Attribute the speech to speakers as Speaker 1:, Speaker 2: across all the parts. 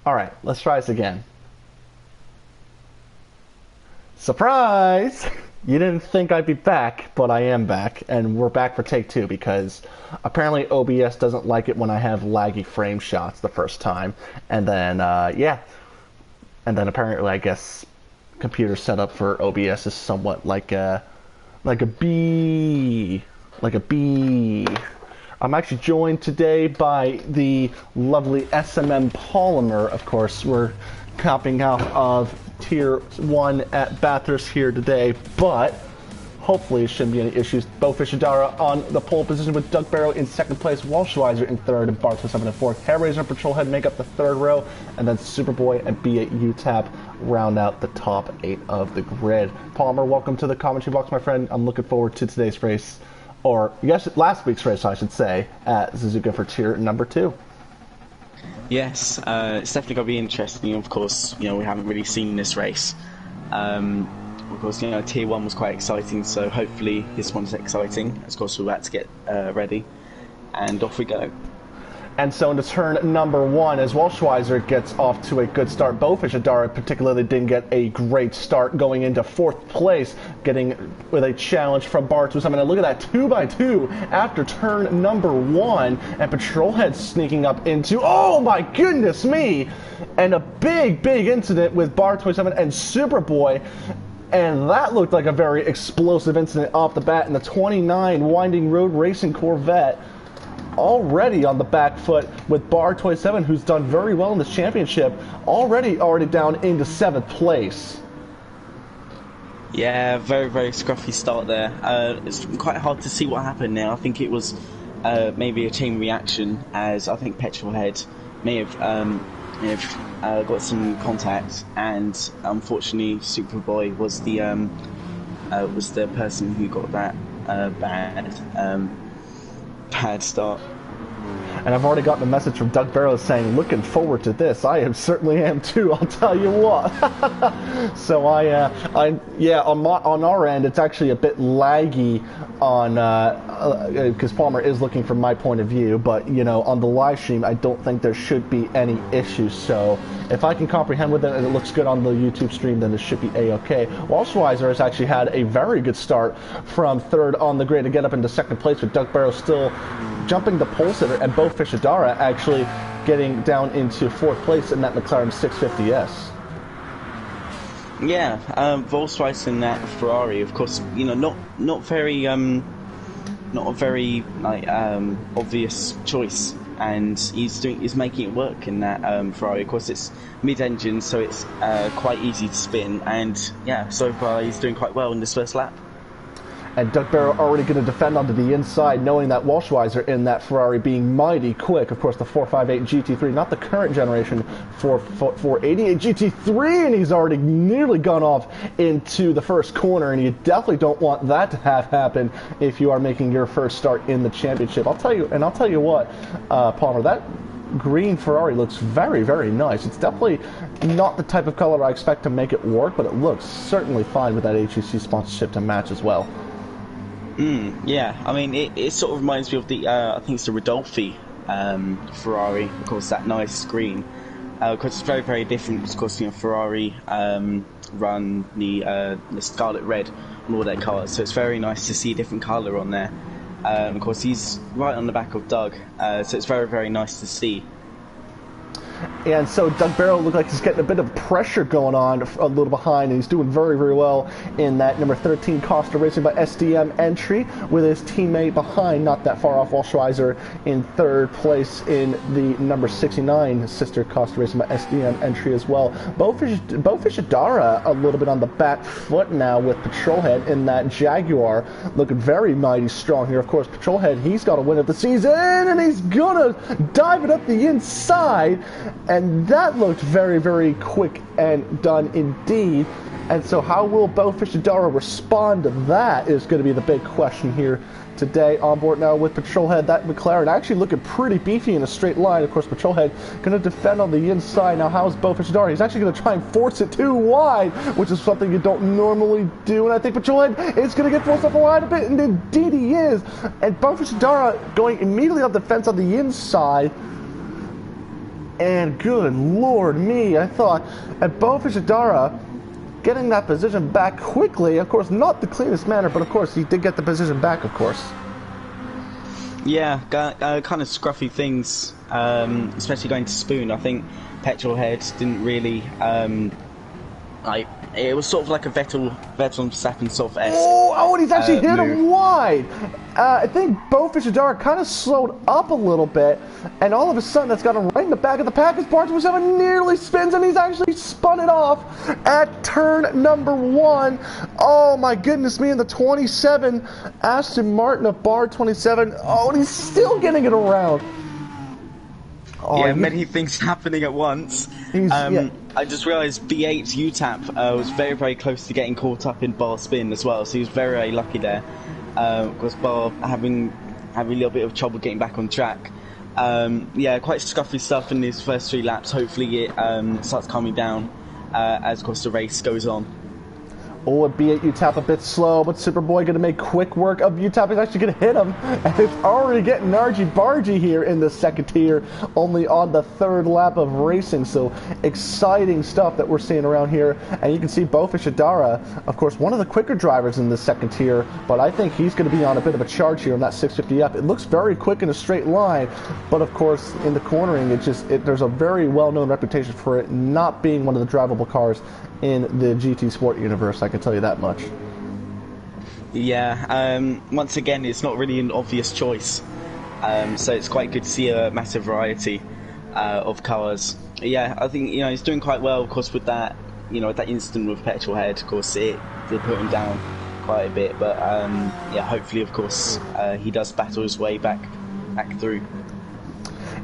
Speaker 1: All right, let's try this again. Surprise! You didn't think I'd be back, but I am back, and we're back for take two because apparently OBS doesn't like it when I have laggy frame shots the first time, and then yeah, and then apparently I guess computer setup for OBS is somewhat like a bee, like a bee. I'm actually joined today by the lovely SMM Polymer. Of course, we're copping out of Tier 1 at Bathurst here today, but hopefully it shouldn't be any issues. Bo Fishadara on the pole position with Doug Barrow in second place, Walshweiser in third, and Bartos up in fourth. Hairraiser and Patrolhead make up the third row, and then Superboy and B8 UTAP round out the top 8 of the grid. Palmer, welcome to the commentary box, my friend. I'm looking forward to today's race, or yes, last week's race, I should say, at Suzuka for tier number 2.
Speaker 2: Yes, it's definitely going to be interesting. Of course, we haven't really seen this race. Of course, Tier 1 was quite exciting, so hopefully this one's exciting. Of course, we're about to get ready, and off we go.
Speaker 1: And so into turn number 1, as Walshweiser gets off to a good start, Bo Fishadara particularly didn't get a great start going into 4th place, getting with a challenge from Bartos. I mean, look at that 2x2 after turn number 1, and Patrolhead sneaking up into, oh my goodness me, and a big incident with Bar27 and Superboy. And that looked like a very explosive incident off the bat in the 29 Winding Road Racing Corvette. Already on the back foot with Bar 27, who's done very well in this championship, already down into 7th place.
Speaker 2: Yeah, very scruffy start there. It's quite hard to see what happened now. I think it was maybe a chain reaction, as I think Petrolhead may have got some contact, and unfortunately Superboy was the person who got that bad start.
Speaker 1: And I've already gotten a message from Doug Barrow saying, looking forward to this. I certainly am too, I'll tell you what. So on our end, it's actually a bit laggy on, because Palmer is looking from my point of view, but, on the live stream, I don't think there should be any issues. So if I can comprehend with it and it looks good on the YouTube stream, then it should be A-OK. Walshweiser has actually had a very good start from 3rd on the grid to get up into 2nd place, with Doug Barrow still jumping the pole sitter, and Bo Fishadara actually getting down into 4th place in that McLaren 650S.
Speaker 2: Yeah, Volkswagen in that Ferrari, of course, not a very obvious choice, and he's making it work in that Ferrari. Of course, it's mid-engine, so it's quite easy to spin, and yeah, so far he's doing quite well in this first lap.
Speaker 1: And Doug Barrow already going to defend onto the inside, knowing that Walshweiser in that Ferrari being mighty quick. Of course, the 458 GT3, not the current generation, 488 GT3, and he's already nearly gone off into the first corner, and you definitely don't want that to have happen if you are making your first start in the championship. I'll tell you what, Palmer, that green Ferrari looks very nice. It's definitely not the type of color I expect to make it work, but it looks certainly fine with that HEC sponsorship to match as well.
Speaker 2: Yeah, I mean, it sort of reminds me of the, I think it's the Rodolphi Ferrari, of course, that nice green. Of course, it's very different. Of course, Ferrari run the scarlet red on all their cars, so it's very nice to see a different colour on there. Of course, he's right on the back of Doug, so it's very nice to see.
Speaker 1: And so Doug Barrow looked like he's getting a bit of pressure going on a little behind, and he's doing very well in that number 13 Costa Racing by SDM entry with his teammate behind, not that far off, Walshweiser in 3rd place in the number 69 sister Costa Racing by SDM entry as well. Bo Fishadara a little bit on the back foot now with Patrolhead in that Jaguar, looking very mighty strong here. Of course, Patrolhead, he's got a win of the season, and he's gonna dive it up the inside. And that looked very quick and done indeed. And so how will Bo Fishadara respond to that is going to be the big question here today. On board now with Patrolhead, that McLaren actually looking pretty beefy in a straight line. Of course, Patrolhead going to defend on the inside. Now, how's Bo Fishadara? He's actually going to try and force it too wide, which is something you don't normally do. And I think Patrolhead is going to get forced up the line a bit, and indeed he is. And Bo Fishadara going immediately on the fence on the inside. and good lord me, I thought, and Bo Fishadara getting that position back quickly. Of course, not the cleanest manner, but of course, he did get the position back, of course.
Speaker 2: Yeah, kind of scruffy things, especially going to Spoon. I think Petrolhead didn't really, it was sort of like a Vettel Verstappen sort of esque.
Speaker 1: Oh, and he's actually hit him wide. I think Bo Fishadara kind of slowed up a little bit, and all of a sudden that's got him right in the back of the package. Part 7 nearly spins, and he's actually spun it off at turn number 1. Oh my goodness me, in the 27 Aston Martin of bar 27. Oh, and he's still getting it around.
Speaker 2: Oh, yeah, many things happening at once. I just realised B8 UTAP was very, very close to getting caught up in bar spin as well, so he was very, very lucky there. Of course, bar having a little bit of trouble getting back on track. Yeah, quite scuffy stuff in his first 3 laps. Hopefully it starts calming down as, of course, the race goes on.
Speaker 1: Oh, a B8 UTAP a bit slow, but Superboy going to make quick work of UTAP. He's actually going to hit him, and it's already getting argy-bargy here in the second tier, only on the 3rd lap of racing. So exciting stuff that we're seeing around here. And you can see Bo Fishadara, of course, one of the quicker drivers in the second tier, but I think he's going to be on a bit of a charge here on that 650F. It looks very quick in a straight line, but of course, in the cornering, there's a very well-known reputation for it not being one of the drivable cars in the GT Sport universe, I can tell you that much.
Speaker 2: Yeah, once again, it's not really an obvious choice, so it's quite good to see a massive variety of cars. Yeah, I think he's doing quite well, of course, with that that incident with Petrolhead. Of course, it did put him down quite a bit, but yeah, hopefully, of course, he does battle his way back through.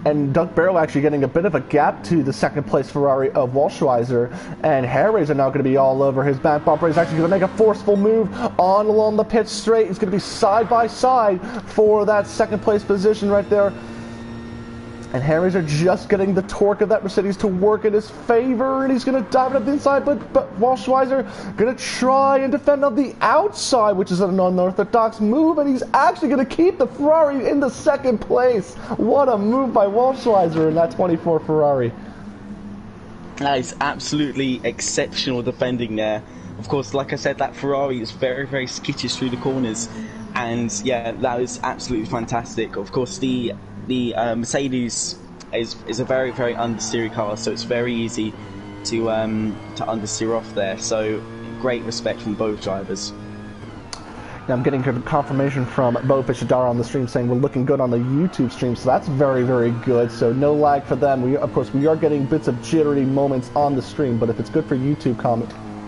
Speaker 1: And Doug Barrow actually getting a bit of a gap to the second place Ferrari of Walschweiser, and Harry's are now going to be all over his back bumper. He's actually going to make a forceful move on along the pit straight. He's going to be side by side for that second place position right there. And Harry's are just getting the torque of that Mercedes to work in his favor, and he's going to dive it up the inside, but Walschweiser going to try and defend on the outside, which is an unorthodox move, and he's actually going to keep the Ferrari in the second place. What a move by Walschweiser in that 24 Ferrari.
Speaker 2: That is absolutely exceptional defending there. Of course, like I said, that Ferrari is very, very skittish through the corners, and yeah, that was absolutely fantastic. Of course, the Mercedes is a very, very understeery car, so it's very easy to understeer off there. So great respect from both drivers.
Speaker 1: Now I'm getting confirmation from Bo Fishadara on the stream saying we're looking good on the YouTube stream, so that's very, very good. So no lag for them. Of course, we are getting bits of jittery moments on the stream, but if it's good for YouTube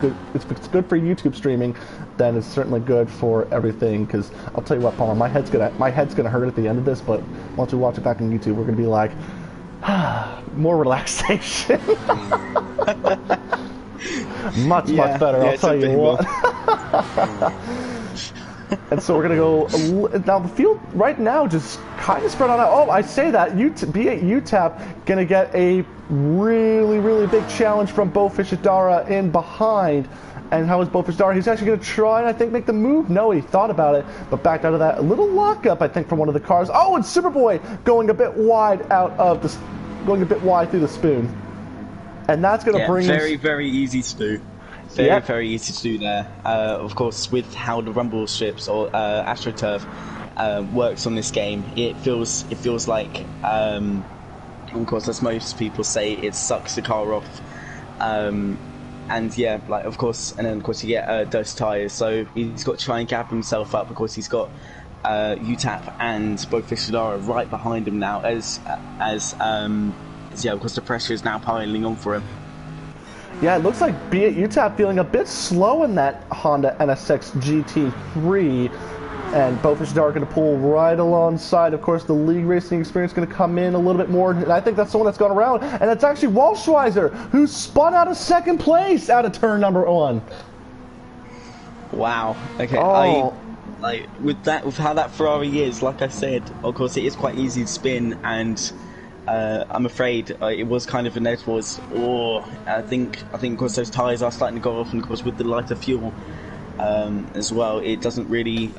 Speaker 1: if it's good for YouTube streaming, then it's certainly good for everything. Because I'll tell you what, Palmer, my head's gonna hurt at the end of this, but once we watch it back on YouTube, we're gonna be like, more relaxation. much better. I'll tell you what. And so we're gonna go now. The field right now just kind of spread on out. Oh, I say that B8 UTAP gonna get a really, really big challenge from Bo Fishadara in behind. And how is Bo Fishadara? He's actually going to try and I think make the move. No, he thought about it, but backed out of that. A little lockup, I think, from one of the cars. Oh, and Superboy going a bit wide through the spoon, and that's going to bring
Speaker 2: very, very easy to do. Very easy to do there. Of course, with how the rumble strips or AstroTurf works on this game, it feels like. Of course, as most people say, it sucks the car off. And yeah, like of course, and then of course you get dirty tyres, so he's got to try and gap himself up. Of course, he's got UTAP and Bo Fishadara right behind him now, as yeah, of course the pressure is now piling on for him.
Speaker 1: Yeah, it looks like B8 UTAP feeling a bit slow in that Honda NSX GT3. And Bo Fishadara going to pull right alongside. Of course, the league racing experience going to come in a little bit more. And I think that's the one that's gone around. And it's actually Walschweiser, who spun out of second place out of turn number 1.
Speaker 2: Wow. Okay.
Speaker 1: Oh.
Speaker 2: With how that Ferrari is, like I said, of course, it is quite easy to spin. And I'm afraid it was kind of inevitable. I think, of course, those tyres are starting to go off. And, of course, with the lighter fuel, as well, it doesn't really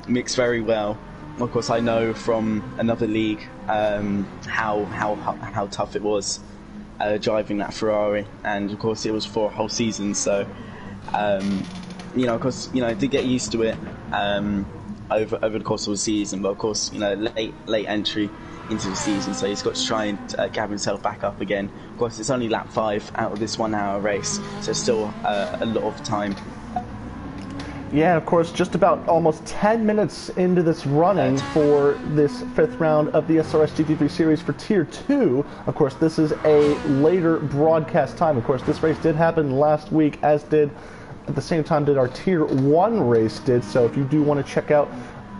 Speaker 2: mix very well. of course, I know from another league how tough it was driving that Ferrari, and of course it was for a whole season. So, of course, to get used to it over the course of the season. But of course, late entry into the season, so he's got to try and gather himself back up again. Of course, it's only lap 5 out of this 1 hour race, so still a lot of time.
Speaker 1: Yeah, of course, just about almost 10 minutes into this running for this 5th round of the SRS GT3 series for Tier 2. Of course, this is a later broadcast time. Of course, this race did happen last week, as did, at the same time, did our Tier 1 race did. So if you do want to check out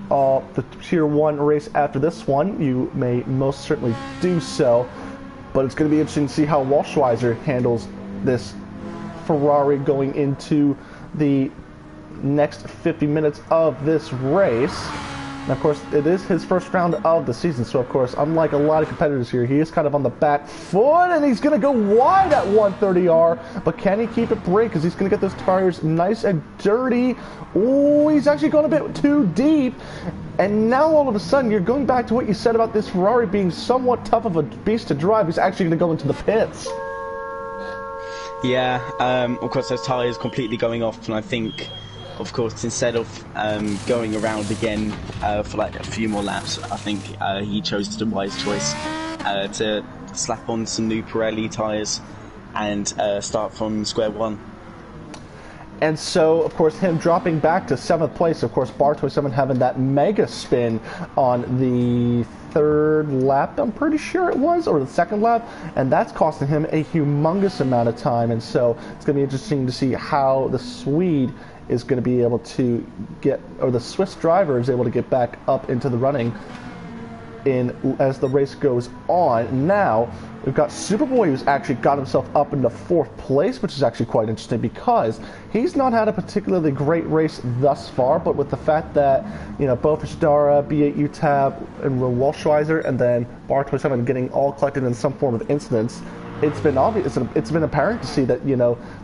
Speaker 1: the Tier 1 race after this one, you may most certainly do so. But it's going to be interesting to see how Walschweiser handles this Ferrari going into the next 50 minutes of this race. And of course, it is his first round of the season, so of course, unlike a lot of competitors here, he is kind of on the back foot, and he's going to go wide at 130R, but can he keep it brake, because he's going to get those tires nice and dirty. Oh, he's actually gone a bit too deep, and now all of a sudden, you're going back to what you said about this Ferrari being somewhat tough of a beast to drive. He's actually going to go into the pits.
Speaker 2: Yeah, of course, those tires completely going off, and I think, of course, instead of going around again for like a few more laps, I think he chose the wise choice to slap on some new Pirelli tyres and start from square one.
Speaker 1: And so, of course, him dropping back to 7th place, of course, Bar 27 having that mega spin on the 3rd lap, I'm pretty sure it was, or the 2nd lap, and that's costing him a humongous amount of time. And so it's going to be interesting to see how the Swede is going to be able to get, or the Swiss driver is able to get back up into the running as the race goes on. Now we've got Superboy, who's actually got himself up into 4th place, which is actually quite interesting because he's not had a particularly great race thus far, but with the fact that, both Ishdara, B8 UTAB, and Walschweiser, and then Bar 27 getting all collected in some form of incidents, it's been obvious, it's been apparent to see that,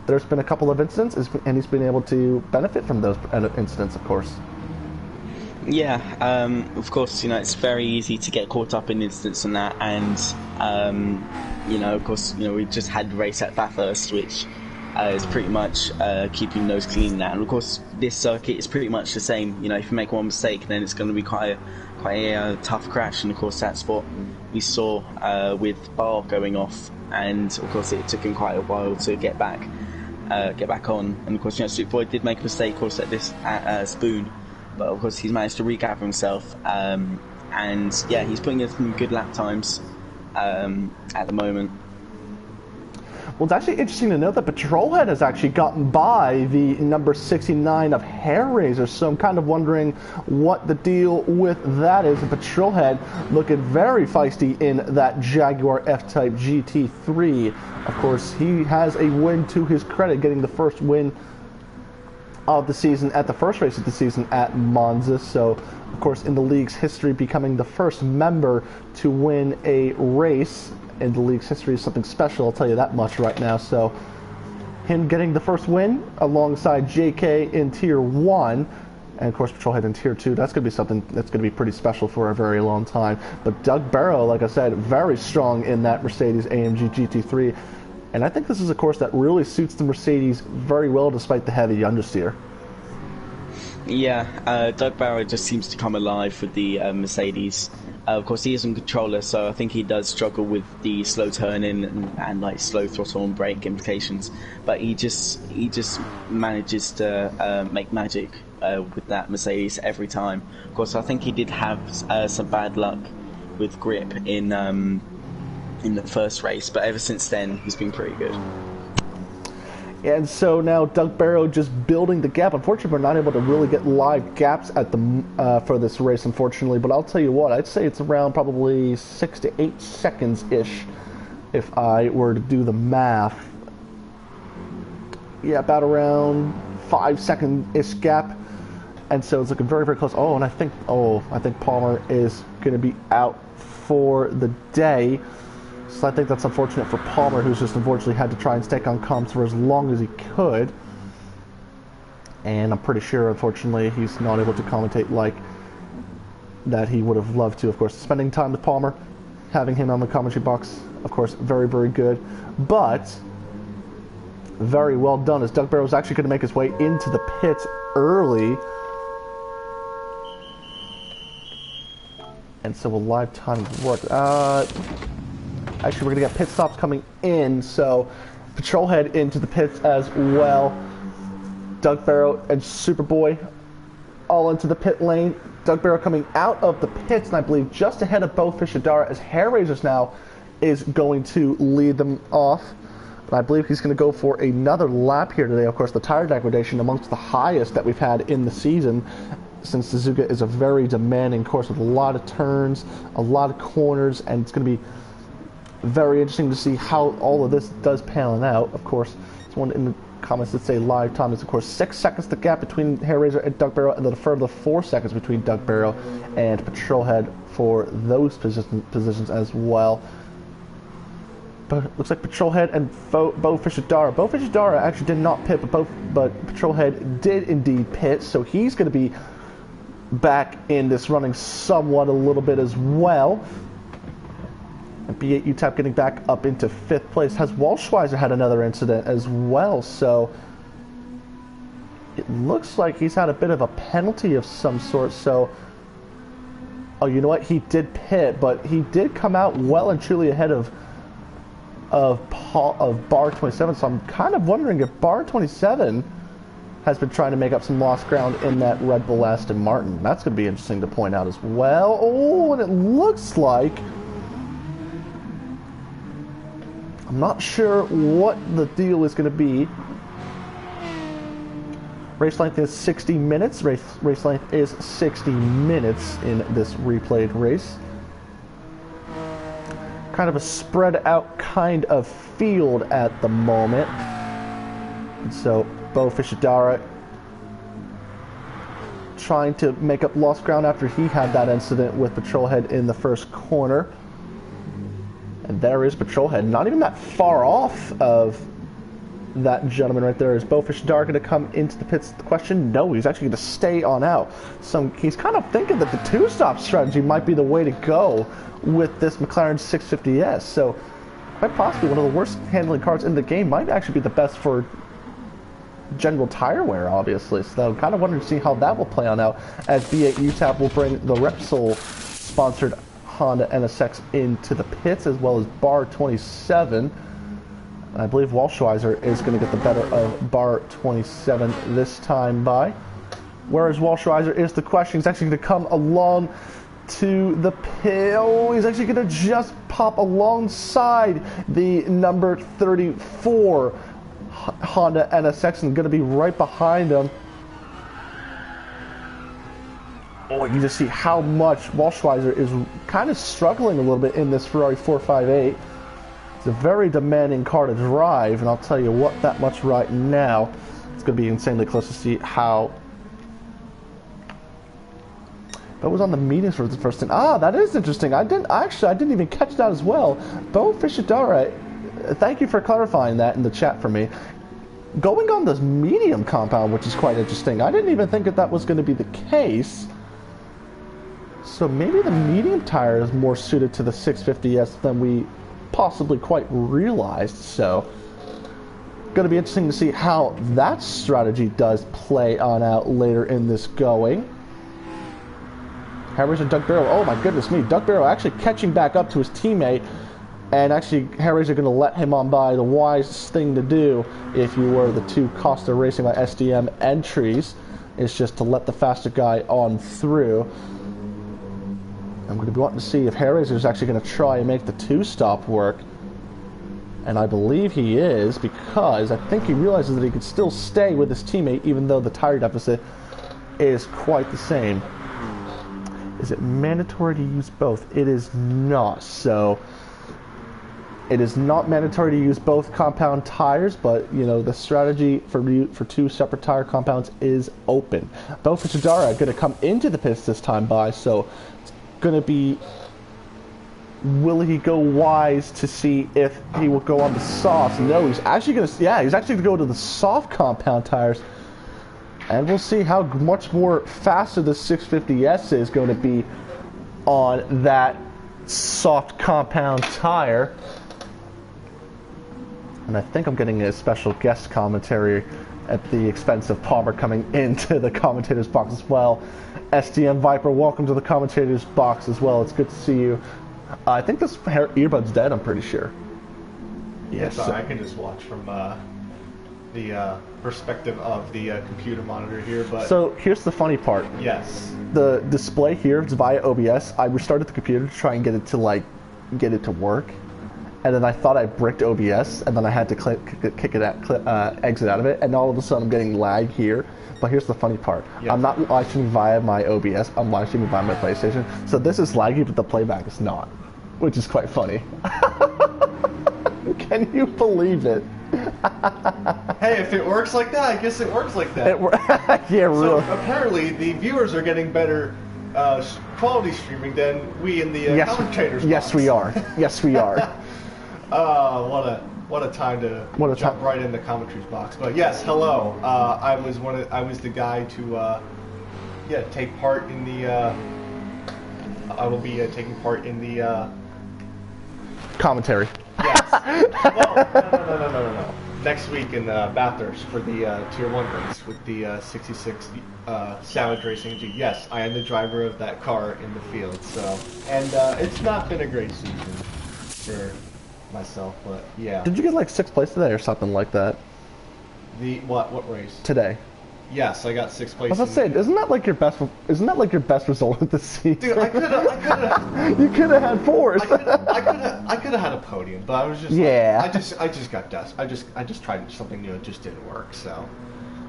Speaker 1: there's been a couple of incidents, and he's been able to benefit from those incidents, of course.
Speaker 2: Yeah, of course, it's very easy to get caught up in incidents and that, and, of course, we just had the race at Bathurst, which is pretty much keeping nose clean now. And of course, this circuit is pretty much the same. If you make one mistake, then it's going to be quite a tough crash, and of course, that's what we saw with Bar going off, and of course, it took him quite a while to get back on. And of course, Superboy did make a mistake, of course, at Spoon. But of course, he's managed to regather himself, and yeah, he's putting in some good lap times at the moment.
Speaker 1: Well, it's actually interesting to note that Patrolhead has actually gotten by the number 69 of Hair Razor, so I'm kind of wondering what the deal with that is. And Patrolhead looking very feisty in that Jaguar F-Type GT3. Of course, he has a win to his credit, getting the first win of the season at the first race of the season at Monza. So, of course, in the league's history, becoming the first member to win a race in the league's history is something special, I'll tell you that much right now. So, him getting the first win alongside JK in Tier 1, and of course Patrolhead in Tier 2, that's going to be something that's going to be pretty special for a very long time. But Doug Barrow, like I said, very strong in that Mercedes AMG GT3. And I think this is a course that really suits the Mercedes very well, despite the heavy understeer.
Speaker 2: Yeah, Doug Barrow just seems to come alive with the Mercedes. Of course, he is on controller, so I think he does struggle with the slow turning and like slow throttle and brake implications. But he just manages to make magic with that Mercedes every time. Of course, I think he did have some bad luck with grip in the first race, but ever since then he's been pretty good.
Speaker 1: And so now Doug Barrow just building the gap. Unfortunately, we're not able to really get live gaps at the for this race, unfortunately. But I'll tell you what, I'd say it's around probably 6 to 8 seconds-ish if I were to do the math. Yeah, about around 5-second-ish gap. And so it's looking very, very close. Oh, and I think Palmer is going to be out for the day. So I think that's unfortunate for Palmer, who's just unfortunately had to try and stay on comms for as long as he could. And I'm pretty sure, unfortunately, he's not able to commentate like that he would have loved to, of course. Spending time with Palmer, having him on the commentary box, of course, very, very good. But very well done, as Doug Barrow was actually going to make his way into the pits early. And so will live time work? Actually, we're going to get pit stops coming in, so Patrolhead into the pits as well. Doug Barrow and Superboy all into the pit lane. Doug Barrow coming out of the pits, and I believe just ahead of Bo Fishadara, as Hair Raisers now is going to lead them off. And I believe he's going to go for another lap here today. Of course, the tire degradation amongst the highest that we've had in the season, since Suzuka is a very demanding course with a lot of turns, a lot of corners, and it's going to be very interesting to see how all of this does pan out. Of course, someone in the comments that say live time is, of course, 6 seconds the gap between Hair Raiser and Doug Barrow, and then a further 4 seconds between Doug Barrow and Patrolhead for those positions as well. But it looks like Patrolhead and Bo Fishadara. Bo Fishadara actually did not pit, but Patrolhead did indeed pit, so he's going to be back in this running somewhat a little bit as well. And B8 UTAP getting back up into 5th place. Has Walshweiser had another incident as well, so it looks like he's had a bit of a penalty of some sort. So, oh, you know what? He did pit, but he did come out well and truly ahead of Bar 27. So I'm kind of wondering if Bar 27 has been trying to make up some lost ground in that Red Bull Aston Martin. That's going to be interesting to point out as well. Oh, and it looks like, I'm not sure what the deal is going to be. Race length is 60 minutes. Race length is 60 minutes in this replayed race. Kind of a spread out kind of field at the moment. And so Bo Fishadara trying to make up lost ground after he had that incident with Patrolhead in the first corner. And there is Patrolhead, not even that far off of that gentleman right there. Is Bo Fishadara going to come into the pits? The question, no, he's actually going to stay on out. So he's kind of thinking that the two-stop strategy might be the way to go with this McLaren 650S. So quite possibly one of the worst handling cars in the game, might actually be the best for general tire wear, obviously. So I'm kind of wondering to see how that will play on out, as B8 UTAP will bring the Repsol sponsored Honda NSX into the pits, as well as Bar 27. I believe Walshweiser is going to get the better of Bar 27 this time by. Whereas Walshweiser is the question. He's actually going to come along to the pit. Oh, he's actually going to just pop alongside the number 34 Honda NSX and going to be right behind him. Oh, you can just see how much Walshweiser is kind of struggling a little bit in this Ferrari 458. It's a very demanding car to drive, and I'll tell you what, that much right now, it's going to be insanely close to see how. That was on the mediums for the first time. Ah, that is interesting. I didn't even catch that as well. Bo Fishadara, thank you for clarifying that in the chat for me. Going on this medium compound, which is quite interesting. I didn't even think that was going to be the case. So maybe the medium tire is more suited to the 650S than we possibly quite realized. So going to be interesting to see how that strategy does play on out later in this going. Hair Raiser Doug Barrow, oh my goodness me, Doug Barrow actually catching back up to his teammate, and actually Hair Raiser going to let him on by. The wise thing to do if you were the two Costa Racing by SDM entries is just to let the faster guy on through. I'm going to be wanting to see if Hair Raiser is actually going to try and make the two-stop work. And I believe he is, because I think he realizes that he could still stay with his teammate even though the tire deficit is quite the same. Is it mandatory to use both? It is not. So it is not mandatory to use both compound tires, but you know, the strategy for two separate tire compounds is open. Bo Fishadara going to come into the pits this time by, so it's going to be, will he go wise to see if he will go on the soft? No, he's actually going to, yeah, he's actually going to go to the soft compound tires. And we'll see how much more faster the 650S is going to be on that soft compound tire. And I think I'm getting a special guest commentary at the expense of Palmer coming into the commentator's box as well. SDM Viper, welcome to the commentator's box as well. It's good to see you. I think this earbud's dead, I'm pretty sure.
Speaker 3: Yes, I can just watch from the perspective of the computer monitor here. But
Speaker 1: so here's the funny part.
Speaker 3: Yes.
Speaker 1: The display here is via OBS. I restarted the computer to try and get it to work. And then I thought I bricked OBS, and then I had to exit out of it, and all of a sudden I'm getting lag here. But here's the funny part. Yeah. I'm not live streaming via my OBS, I'm live streaming via my PlayStation. So this is laggy, but the playback is not, which is quite funny. Can you believe it?
Speaker 3: Hey, if it works like that, I guess it works like that.
Speaker 1: Yeah, really.
Speaker 3: So apparently the viewers are getting better quality streaming than we in the commentators.
Speaker 1: Yes,
Speaker 3: box.
Speaker 1: we are. Yes, we are.
Speaker 3: What a time to jump right in the commentaries box. But yes, hello. I was the guy to take part in the. I will be taking part in the
Speaker 1: commentary.
Speaker 3: Yes. Well, no. Next week in Bathurst for the Tier 1 race with the 66 Savage Racing G. Yes, I am the driver of that car in the field. So, and it's not been a great season for myself, but yeah.
Speaker 1: Did you get like 6th place today or something like that?
Speaker 3: The what race?
Speaker 1: Today.
Speaker 3: Yes, I got 6th place.
Speaker 1: I was about to say, isn't that like your best result of the season?
Speaker 3: Dude, I could have.
Speaker 1: You could have had 4th.
Speaker 3: I could have had a podium, but I was just.
Speaker 1: Yeah.
Speaker 3: Like, I just got dust. I just tried something new. It just didn't work. So,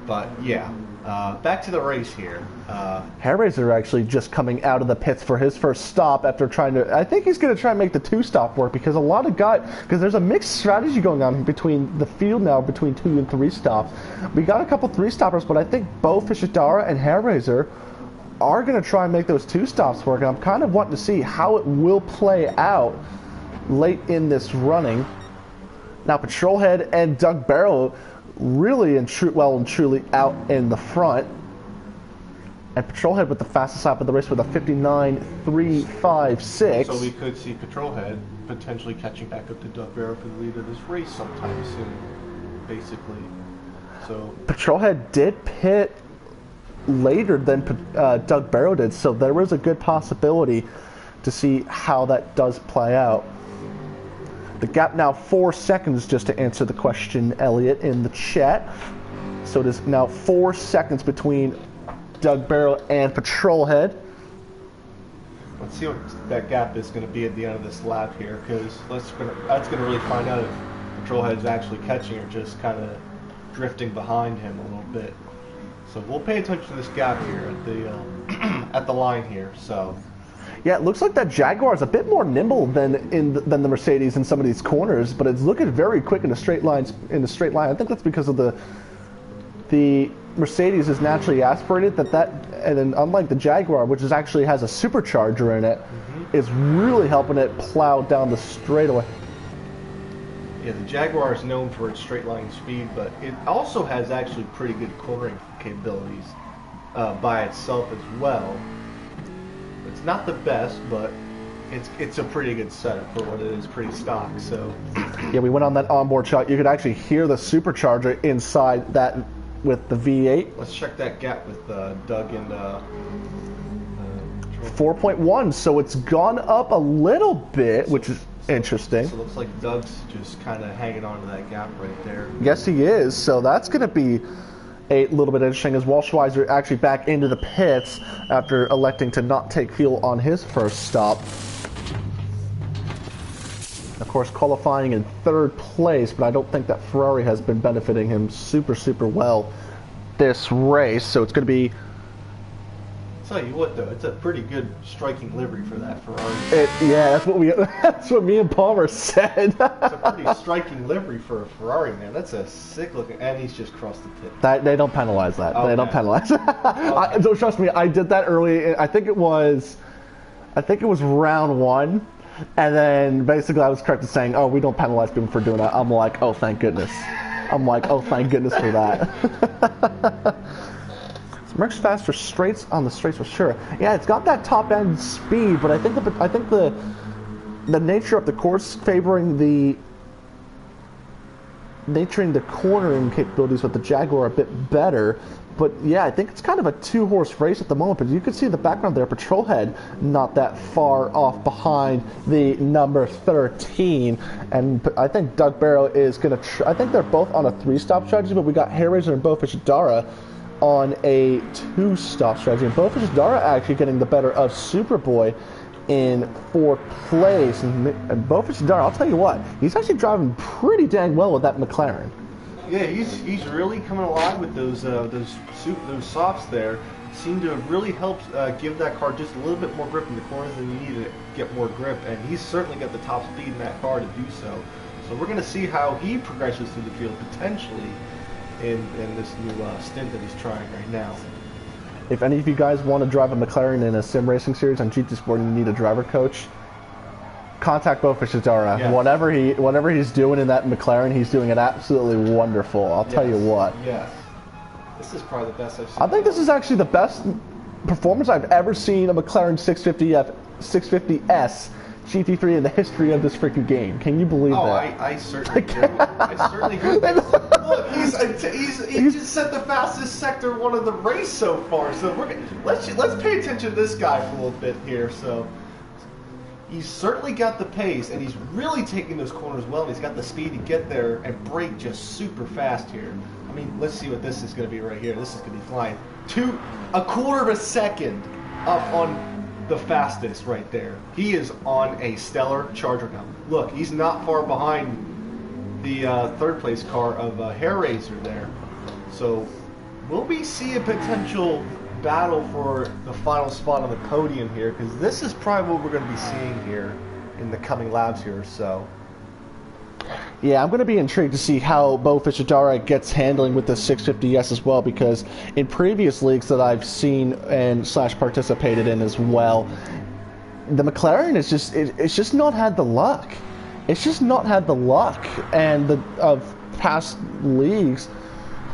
Speaker 3: but yeah. Back to the race here.
Speaker 1: Hairraiser actually just coming out of the pits for his first stop after trying to. I think he's going to try and make the 2-stop work because because there's a mixed strategy going on between the field now between 2 and 3 stops. We got a couple 3-stoppers, but I think both Fishadara and Hairraiser are going to try and make those 2 stops work. And I'm kind of wanting to see how it will play out late in this running. Now, Patrolhead and Doug Barrow really and truly out in the front, and Patrolhead with the fastest lap of the race with a 59.356.
Speaker 3: So we could see Patrolhead potentially catching back up to Doug Barrow for the lead of this race sometime soon, basically. So
Speaker 1: Patrolhead did pit later than Doug Barrow did, so there was a good possibility to see how that does play out. The gap now 4 seconds, just to answer the question, Elliot, in the chat. So it is now 4 seconds between Doug Barrow and Patrolhead.
Speaker 3: Let's see what that gap is going to be at the end of this lap here, because that's going to really find out if Patrolhead's actually catching or just kind of drifting behind him a little bit. So we'll pay attention to this gap here at the at the line here. So.
Speaker 1: Yeah, it looks like that Jaguar is a bit more nimble than the Mercedes in some of these corners, but it's looking very quick in the straight line. I think that's because of the Mercedes is naturally aspirated. And then unlike the Jaguar, which actually has a supercharger in it, is really helping it plow down the straightaway.
Speaker 3: Yeah, the Jaguar is known for its straight line speed, but it also has actually pretty good cornering capabilities by itself as well. It's not the best, but it's a pretty good setup for what it is, pretty stock. So
Speaker 1: yeah, we went on that onboard shot. You could actually hear the supercharger inside that with the V8.
Speaker 3: Let's check that gap with Doug and
Speaker 1: 4.1. So it's gone up a little bit, which is interesting.
Speaker 3: So it looks like Doug's just kind of hanging on to that gap right there.
Speaker 1: Yes, he is. So that's going to be a little bit interesting as Walshweiser actually back into the pits after electing to not take fuel on his first stop. Of course, qualifying in 3rd place, but I don't think that Ferrari has been benefiting him super well this race, so it's going to be...
Speaker 3: I'll tell you what, though, it's a pretty good striking livery for that Ferrari.
Speaker 1: Yeah, that's what me and Palmer said.
Speaker 3: It's a pretty striking livery for a Ferrari, man. That's a sick looking, and he's just crossed the pit.
Speaker 1: They don't penalize that.
Speaker 3: Okay.
Speaker 1: They don't penalize. Okay. Don't trust me. I did that early. I think it was round 1, and then basically I was correct in saying, "Oh, we don't penalize people for doing that." I'm like, "Oh, thank goodness." I'm like, "Oh, thank goodness for that." Merc's fast for straights on the straights for sure. Yeah, it's got that top end speed, but I think the nature of the course favoring the cornering capabilities with the Jaguar a bit better. But yeah, I think it's kind of a two-horse race at the moment. But you can see in the background there, Patrolhead not that far off behind the number 13. And I think Doug Barrow is going to... I think they're both on a 3-stop strategy, but we got Hairraiser and Bowfish Dara on a 2-stop strategy. And Bowfish Dara actually getting the better of Superboy in 4th place. And Bowfish Dara, I'll tell you what, he's actually driving pretty dang well with that McLaren.
Speaker 3: Yeah, he's really coming alive with those softs there. Seem to have really helped give that car just a little bit more grip in the corners than you need to get more grip, and he's certainly got the top speed in that car to do so. So we're going to see how he progresses through the field potentially in this new stint that he's trying right now.
Speaker 1: If any of you guys want to drive a McLaren in a sim racing series on GT Sport and you need a driver coach, contact Bowfish Dara.
Speaker 3: Yes.
Speaker 1: Whatever he's doing in that McLaren, he's doing it absolutely wonderful. I'll tell you what.
Speaker 3: Yes. This is probably the best I've seen.
Speaker 1: I think this is actually the best performance I've ever seen a McLaren 650S GT3 in the history of this freaking game. Can you believe that?
Speaker 3: I certainly do. I certainly do. Look, he just set the fastest sector one of the race so far. So let's pay attention to this guy for a little bit here. So he's certainly got the pace, and he's really taking those corners well. And he's got the speed to get there and brake just super fast here. I mean, let's see what this is going to be right here. This is going to be flying a quarter of a second up on the fastest right there. He is on a stellar charger now. Look, he's not far behind the 3rd place car of Hairraiser there. So will we see a potential battle for the final spot on the podium here? Because this is probably what we're going to be seeing here in the coming laps here or so.
Speaker 1: Yeah, I'm going to be intrigued to see how Bowfish Dara gets handling with the 650S as well, because in previous leagues that I've seen and / participated in as well, the McLaren is it's just not had the luck. It's just not had the luck and of past leagues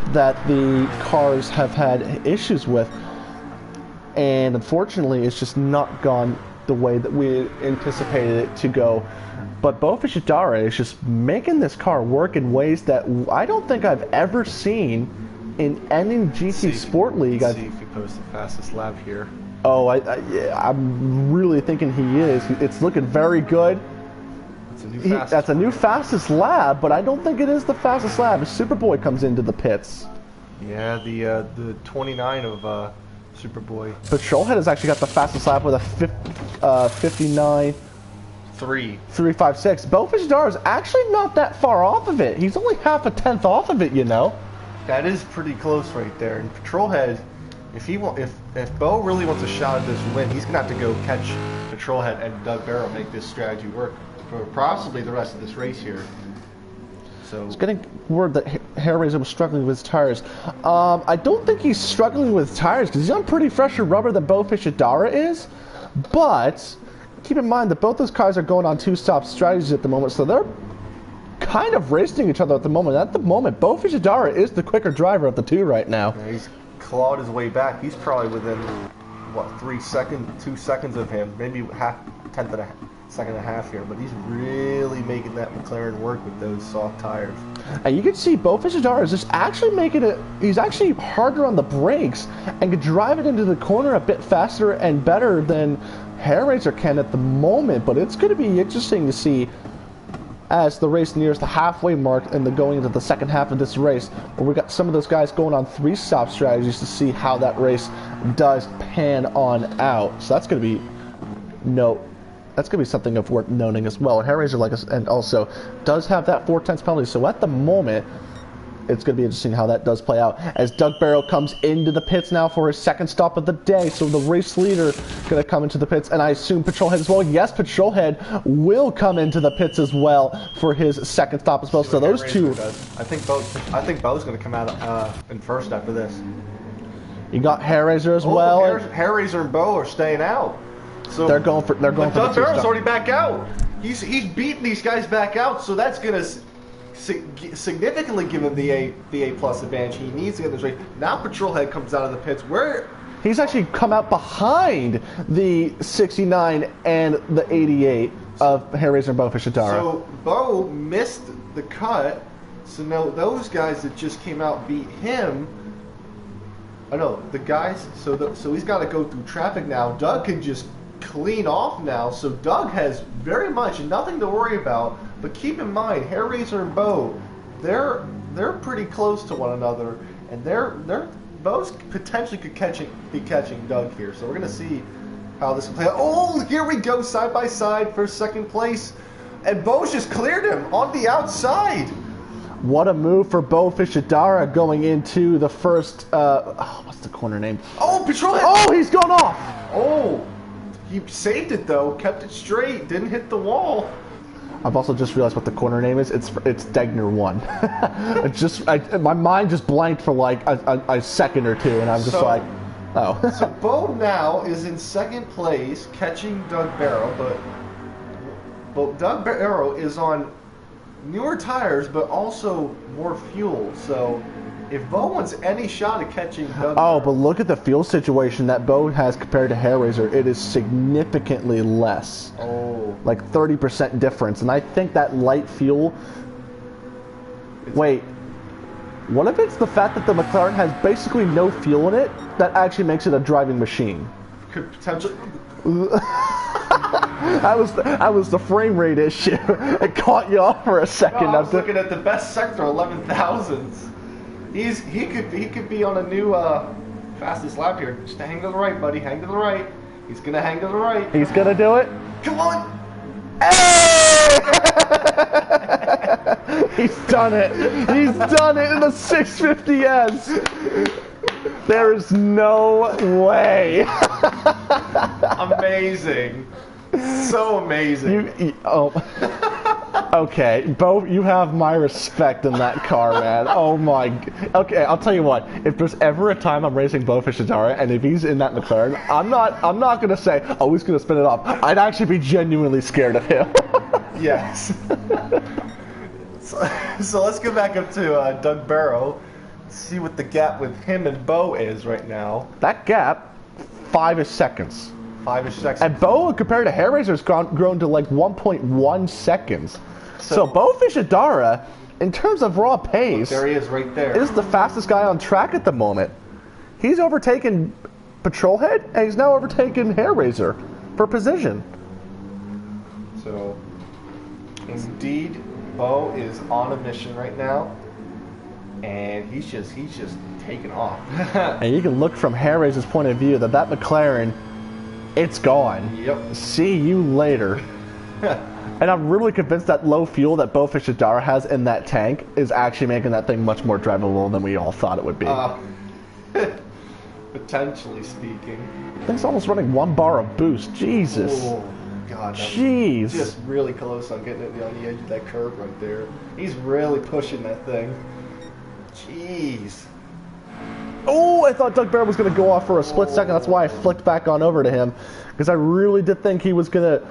Speaker 1: that the cars have had issues with, and unfortunately, it's just not gone the way that we anticipated it to go. But Bowfish Dara is just making this car work in ways that I don't think I've ever seen in any GT Sport League.
Speaker 3: Let's see if he posts the fastest lap here.
Speaker 1: Oh, I'm really thinking he is. It's looking very good. That's a new fastest lap, but I don't think it is the fastest lap. Superboy comes into the pits.
Speaker 3: Yeah, the 29 of Superboy.
Speaker 1: Patrolhead has actually got the fastest lap with a 59. 356. Bowfish Dara is actually not that far off of it. He's only half a tenth off of it, you know.
Speaker 3: That is pretty close right there. And Patrolhead, if Bo really wants a shot at this win, he's gonna have to go catch Patrolhead and Doug Barrow make this strategy work for possibly the rest of this race here. So
Speaker 1: it's getting word that Hairraiser was struggling with his tires. I don't think he's struggling with tires because he's on pretty fresher rubber than Bowfish Dara is, but keep in mind that both those cars are going on 2-stop strategies at the moment, so they're kind of racing each other at the moment. At the moment, Bowfish Dara is the quicker driver of the two right now.
Speaker 3: Yeah, he's clawed his way back. He's probably within, what, 2 seconds of him, maybe tenth of a second and a half here, but he's really making that McLaren work with those soft tires.
Speaker 1: And you can see Bowfish Dara is just actually making it, he's actually harder on the brakes and can drive it into the corner a bit faster and better than Hairraiser can at the moment, but it's going to be interesting to see as the race nears the halfway mark and going into the second half of this race, where we got some of those guys going on 3-stop strategies to see how that race does pan on out. So that's going to be that's going to be something of worth noting as well. And Hairraiser, and also does have that 4/10 penalty. So at the moment, it's going to be interesting how that does play out. As Doug Barrow comes into the pits now for his second stop of the day. So the race leader going to come into the pits, and I assume Patrolhead as well. Yes, Patrolhead will come into the pits as well for his second stop as well. So those two.
Speaker 3: I think Bo's going to come out in first after this.
Speaker 1: You got Hairraiser as well.
Speaker 3: Hairraiser and Bo are staying out. So
Speaker 1: they're going for
Speaker 3: Doug Barrow's already back out. He's beating these guys back out, so that's gonna significantly give him the A plus advantage. He needs to get this race. Now Patrolhead comes out of the pits. Where
Speaker 1: he's actually come out behind the 69 and the 88 of Hair Razor and Bo Fishadara.
Speaker 3: So Bo missed the cut. So now those guys that just came out beat him. I know the guys. So he's got to go through traffic now. Doug can just clean off now. So Doug has very much nothing to worry about. But keep in mind, Hair Razor and Bo, they're pretty close to one another, and Bo's potentially could be catching Doug here. So we're gonna see how this will play out. Oh, here we go, side by side for second place, and Bo's just cleared him on the outside.
Speaker 1: What a move for Bo Fishadara going into the first. What's the corner name?
Speaker 3: Oh, Patrolhead!
Speaker 1: Oh, he's gone off.
Speaker 3: Oh, he saved it though, kept it straight, didn't hit the wall.
Speaker 1: I've also just realized what the corner name is. It's Degner 1. My mind just blanked for like a second or two, and I'm just like, oh.
Speaker 3: So Bo now is in second place, catching Doug Barrow, but Doug Barrow is on newer tires, but also more fuel. So if Bo wants any shot at catching Doug Barrow,
Speaker 1: but look at the fuel situation that Bo has compared to Hair Razor. It is significantly less.
Speaker 3: Oh.
Speaker 1: Like 30% difference. And I think that light fuel... Wait. What if it's the fact that the McLaren has basically no fuel in it that actually makes it a driving machine?
Speaker 3: Could potentially...
Speaker 1: That was the frame rate issue. It caught you off for a second.
Speaker 3: No, I was looking at the best sector, 11,000s. He could be on a new fastest lap here. Just hang to the right, buddy. Hang to the right. He's gonna hang to the right.
Speaker 1: He's gonna do it.
Speaker 3: Come on.
Speaker 1: Hey! He's done it. He's done it in the 650S. There's no way.
Speaker 3: Amazing. So amazing.
Speaker 1: Okay, Bo, you have my respect in that car, man. Oh my. Okay, I'll tell you what. If there's ever a time I'm racing Bo Fishadara, and if he's in that McLaren, I'm not gonna say, oh, he's gonna spin it off. I'd actually be genuinely scared of him.
Speaker 3: Yes. So let's go back up to Doug Barrow. See what the gap with him and Bo is right now.
Speaker 1: That gap, 5 seconds.
Speaker 3: 5 seconds.
Speaker 1: And Bo, compared to Hair Razor, has grown to like 1.1 seconds. So Bo Fishadara, in terms of raw pace,
Speaker 3: there he is right there.
Speaker 1: Is the fastest guy on track at the moment. He's overtaken Patrolhead, and he's now overtaken Hair Razor for position.
Speaker 3: So, indeed, Bo is on a mission right now, and he's just taking off.
Speaker 1: And you can look from Hair Razor's point of view that McLaren, it's gone.
Speaker 3: Yep.
Speaker 1: See you later. And I'm really convinced that low fuel that Bo Fishadara has in that tank is actually making that thing much more drivable than we all thought it would be.
Speaker 3: Potentially speaking.
Speaker 1: I think it's almost running 1 bar of boost. Jesus.
Speaker 3: Oh, God.
Speaker 1: Jeez.
Speaker 3: Just really close on getting it on the edge of that curve right there. He's really pushing that thing. Jeez.
Speaker 1: Oh, I thought Doug Barrow was going to go off for a split second. That's why I flicked back on over to him. Because I really did think he was going to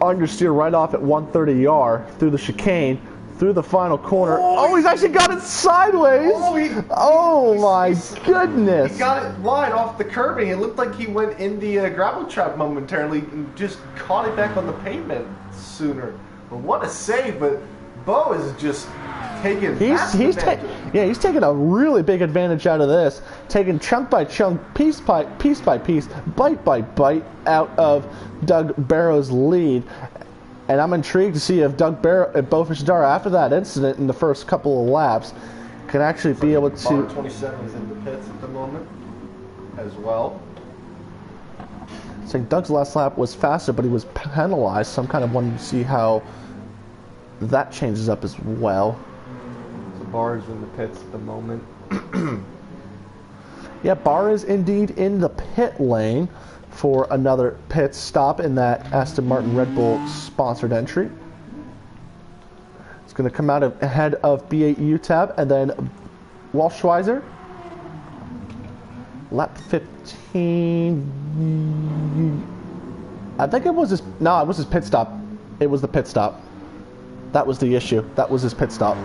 Speaker 1: understeer right off at 130R through the chicane, through the final corner. Oh, he's actually got it sideways. Oh, my goodness.
Speaker 3: He got it wide off the curbing. It looked like he went in the gravel trap momentarily and just caught it back on the pavement sooner. But what a save. But Bo is just taking
Speaker 1: he's taking a really big advantage out of this, taking chunk by chunk, piece by piece, bite by bite out of Doug Barrow's lead. And I'm intrigued to see if Bo Fishadara, after that incident in the first couple of laps, can actually be able to...
Speaker 3: Bar 27 is in the pits at the moment as well.
Speaker 1: So Doug's last lap was faster, but he was penalized, so I'm kind of wanting to see how that changes up as well.
Speaker 3: So Bar is in the pits at the moment.
Speaker 1: Yeah, Bar is indeed in the pit lane for another pit stop in that Aston Martin Red Bull sponsored entry. It's going to come out ahead of B8 UTAB and then Walschweiser. Lap 15. I think it was his... No, it was his pit stop. It was the pit stop. That was the issue. That was his pit stop.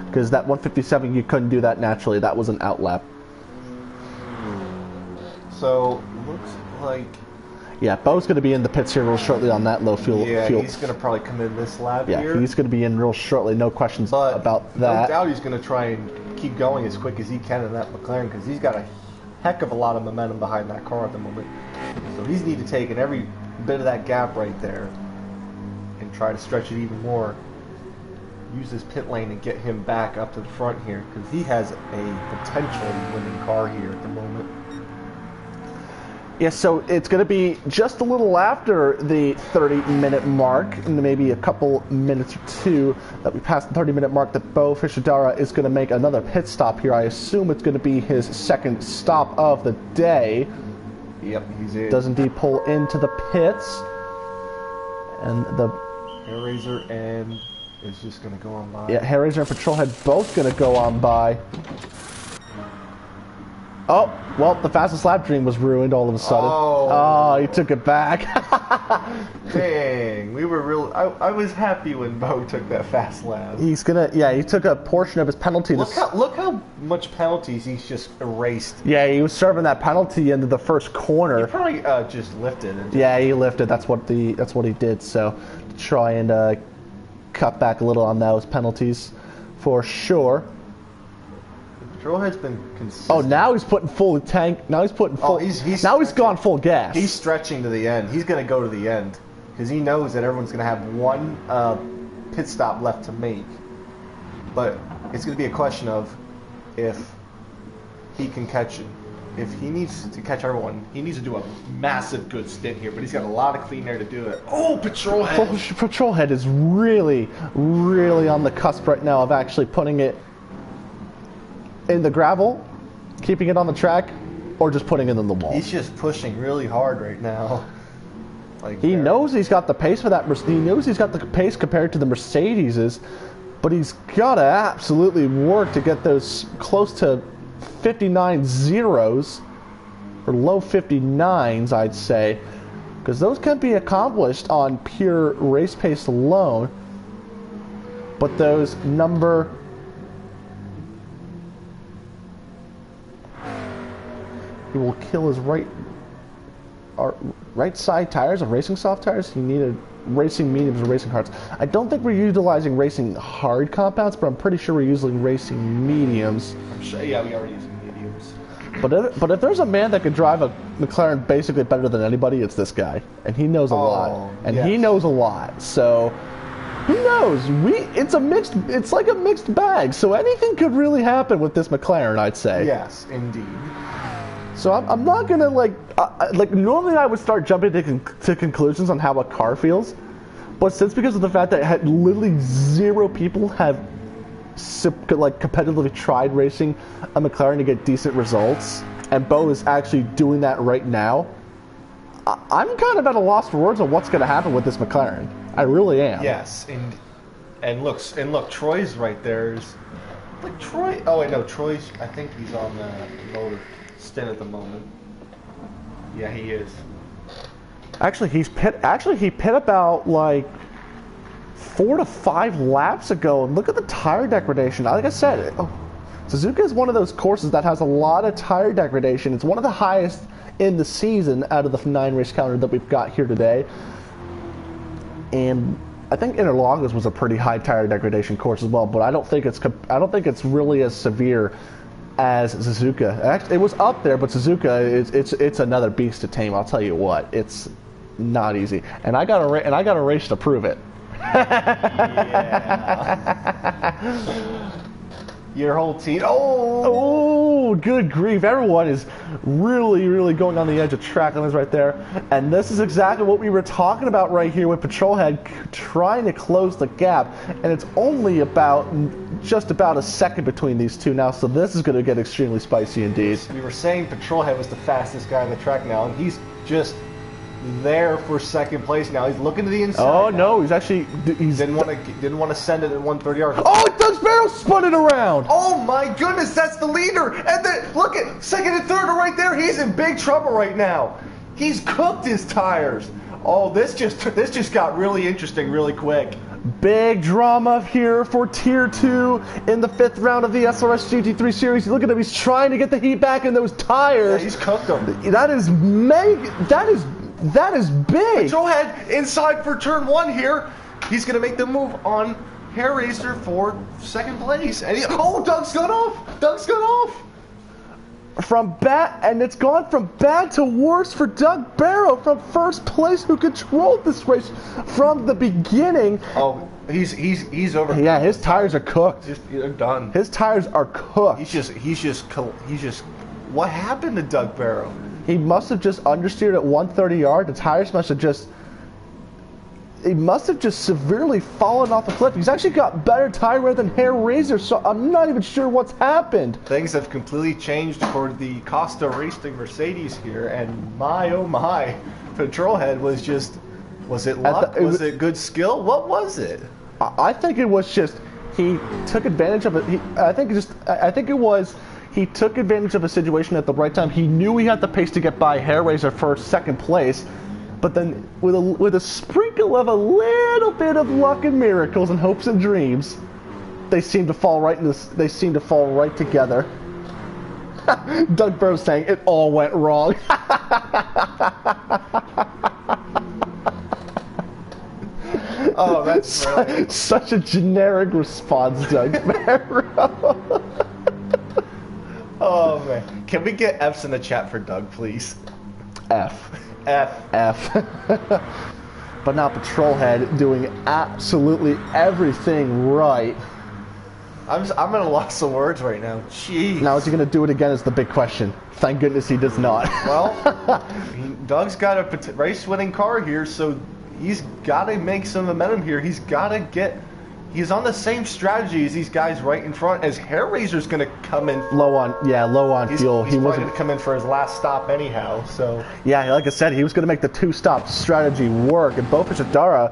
Speaker 1: Because that 157, you couldn't do that naturally. That was an outlap.
Speaker 3: So, looks like...
Speaker 1: Yeah, Bo's going to be in the pits here real shortly on that low fuel.
Speaker 3: Yeah, he's going to probably come in this lap here.
Speaker 1: Yeah, he's going to be in real shortly. No questions about that.
Speaker 3: No doubt he's going to try and keep going as quick as he can in that McLaren because he's got a heck of a lot of momentum behind that car at the moment. So he's need to take in every bit of that gap right there and try to stretch it even more. Use his pit lane and get him back up to the front here because he has a potentially winning car here at the moment.
Speaker 1: Yeah, so it's going to be just a little after the 30-minute mark, and maybe a couple minutes or two that we passed the 30-minute mark, that Bo Fischedara is going to make another pit stop here. I assume it's going to be his second stop of the day.
Speaker 3: Yep, he's in.
Speaker 1: Does indeed pull into the pits. And the
Speaker 3: Hair Razor and is just going to go on by.
Speaker 1: Yeah, Hair Razor and Patrolhead both going to go on by. Oh, well, the fastest lap dream was ruined all of a sudden. Oh, he took it back.
Speaker 3: Dang, we were real. I was happy when Bo took that fast lap.
Speaker 1: He's gonna, yeah, he took a portion of his penalty.
Speaker 3: Look how much penalties he's just erased.
Speaker 1: Yeah, he was serving that penalty into the first corner.
Speaker 3: He probably just lifted.
Speaker 1: Yeah, he lifted. That's what he did. So to try and cut back a little on those penalties, for sure.
Speaker 3: Patrolhead's been consistent.
Speaker 1: Oh, now he's putting full tank. Now he's putting full. Now he's gone full gas.
Speaker 3: He's stretching to the end. He's going to go to the end because he knows that everyone's going to have one pit stop left to make. But it's going to be a question of if he can catch it. If he needs to catch everyone, he needs to do a massive good stint here. But he's got a lot of clean air to do it. Oh, Patrolhead!
Speaker 1: Patrolhead is really, really on the cusp right now of actually putting it in the gravel, keeping it on the track, or just putting it in the wall.
Speaker 3: He's just pushing really hard right now.
Speaker 1: He knows he's got the pace for that. He knows he's got the pace compared to the Mercedeses, but he's got to absolutely work to get those close to 59 zeros, or low 59s, I'd say, because those can be accomplished on pure race pace alone. But those number... He will kill his right side tires of racing soft tires. He needed racing mediums or racing hards. I don't think we're utilizing racing hard compounds, but I'm pretty sure we're using racing mediums.
Speaker 3: I'm sure, yeah, we are using mediums.
Speaker 1: But if there's a man that can drive a McLaren basically better than anybody, it's this guy, and he knows a lot, and he knows a lot. So who knows? It's like a mixed bag. So anything could really happen with this McLaren, I'd say.
Speaker 3: Yes, indeed.
Speaker 1: So I'm not gonna like normally I would start jumping to conclusions on how a car feels, but since because of the fact that literally zero people have competitively tried racing a McLaren to get decent results, and Bo is actually doing that right now, I'm kind of at a loss for words on what's gonna happen with this McLaren. I really am.
Speaker 3: Yes, and look, Troy's right there. Like Troy. Oh wait, no, Troy's. I think he's on the motor stint at the moment. Yeah, he is.
Speaker 1: Actually, he pit about like 4 to 5 laps ago, and look at the tire degradation. Like I said, Suzuka is one of those courses that has a lot of tire degradation. It's one of the highest in the season out of the 9 race calendar that we've got here today. And I think Interlagos was a pretty high tire degradation course as well, but I don't think it's really as severe as Suzuka. Actually, it was up there, but Suzuka it's another beast to tame. I'll tell you what, it's not easy, and I got a race to prove it.
Speaker 3: Yeah. Your whole team.
Speaker 1: Oh, good grief! Everyone is really, really going on the edge of track on this right there, and this is exactly what we were talking about right here with Patrolhead trying to close the gap, and it's only just about a second between these two now, so this is going to get extremely spicy indeed.
Speaker 3: We were saying Patrolhead was the fastest guy on the track now, and he's just there for second place now. He's looking to the inside.
Speaker 1: Oh
Speaker 3: now.
Speaker 1: no, he's
Speaker 3: didn't want to send it at 130 yards.
Speaker 1: Oh, Doug Sparrow spun it around.
Speaker 3: Oh my goodness, that's the leader. And then look at second and third are right there. He's in big trouble right now. He's cooked his tires. Oh, this just got really interesting really quick.
Speaker 1: Big drama here for Tier 2 in the 5th round of the SRS GT3 series. Look at him, he's trying to get the heat back in those tires.
Speaker 3: Yeah, he's cooked them.
Speaker 1: That is big.
Speaker 3: Patrol Head inside for turn 1 here. He's going to make the move on Hair Racer for 2nd place. And Doug's gone off. Doug's gone off.
Speaker 1: And it's gone from bad to worse for Doug Barrow from 1st place, who controlled this race from the beginning.
Speaker 3: Oh, he's over.
Speaker 1: Yeah, his tires are cooked.
Speaker 3: They're done.
Speaker 1: His tires are cooked.
Speaker 3: He's just. What happened to Doug Barrow?
Speaker 1: He must have just understeered at 130 yard. The tires must have just. He must have just severely fallen off the cliff. He's actually got better tire wear than Hair Razor, so I'm not even sure what's happened.
Speaker 3: Things have completely changed for the Costa Racing Mercedes here, and my oh my, Patrol Head was just. Was it luck? Was it good skill? What was it?
Speaker 1: I think it was just he took advantage of it. I think it was he took advantage of a situation at the right time. He knew he had the pace to get by Hair Razor for 2nd place. But then, with a sprinkle of a little bit of luck and miracles and hopes and dreams, they seem to fall right together. Doug Barrow saying it all went wrong.
Speaker 3: Oh, that's
Speaker 1: such a generic response, Doug Barrow.
Speaker 3: Oh man, can we get F's in the chat for Doug, please?
Speaker 1: F.
Speaker 3: F.
Speaker 1: But now Patrol Head doing absolutely everything right.
Speaker 3: I'm at a loss of words right now. Jeez.
Speaker 1: Now is he going to do it again is the big question. Thank goodness he does not.
Speaker 3: Well, Doug's got a race-winning car here, so he's got to make some momentum here. He's got to get. He's on the same strategy as these guys right in front. As Hair Razor's going to come in
Speaker 1: low on fuel.
Speaker 3: He wasn't going to come in for his last stop anyhow. So
Speaker 1: yeah, like I said, he was going to make the 2-stop strategy work. And Bo Fichidara,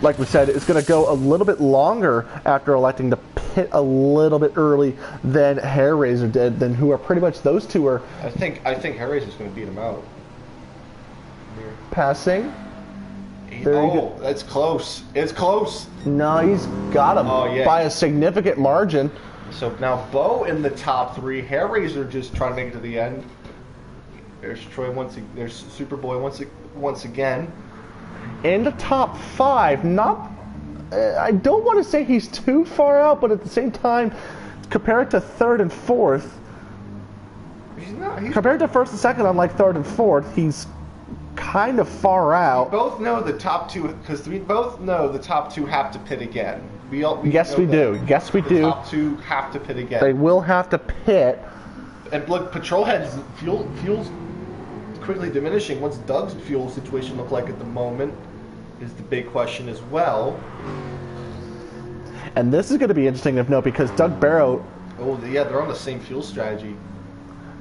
Speaker 1: like we said, is going to go a little bit longer after electing to pit a little bit early than Hair Razor did. Than who are pretty much those two are.
Speaker 3: I think Hair Razor's going to beat him out. Here.
Speaker 1: Passing.
Speaker 3: Oh, that's close. It's close.
Speaker 1: No, he's got him by a significant margin.
Speaker 3: So now Bo in the top 3. Hair Razor just trying to make it to the end. There's Troy there's Superboy once again.
Speaker 1: In the top 5, not. I don't want to say he's too far out, but at the same time, compared to 3rd and 4th, compared to 1st and 2nd, unlike 3rd and 4th, he's kind of far out.
Speaker 3: We both know the top 2 because we both know the top 2 have to pit again.
Speaker 1: Yes, we do. Yes, we do.
Speaker 3: The top 2 have to pit again.
Speaker 1: They will have to pit.
Speaker 3: And look, Patrol Head's fuel's quickly diminishing. What's Doug's fuel situation look like at the moment is the big question as well.
Speaker 1: And this is going to be interesting to note because Doug Barrow.
Speaker 3: Oh yeah, they're on the same fuel strategy.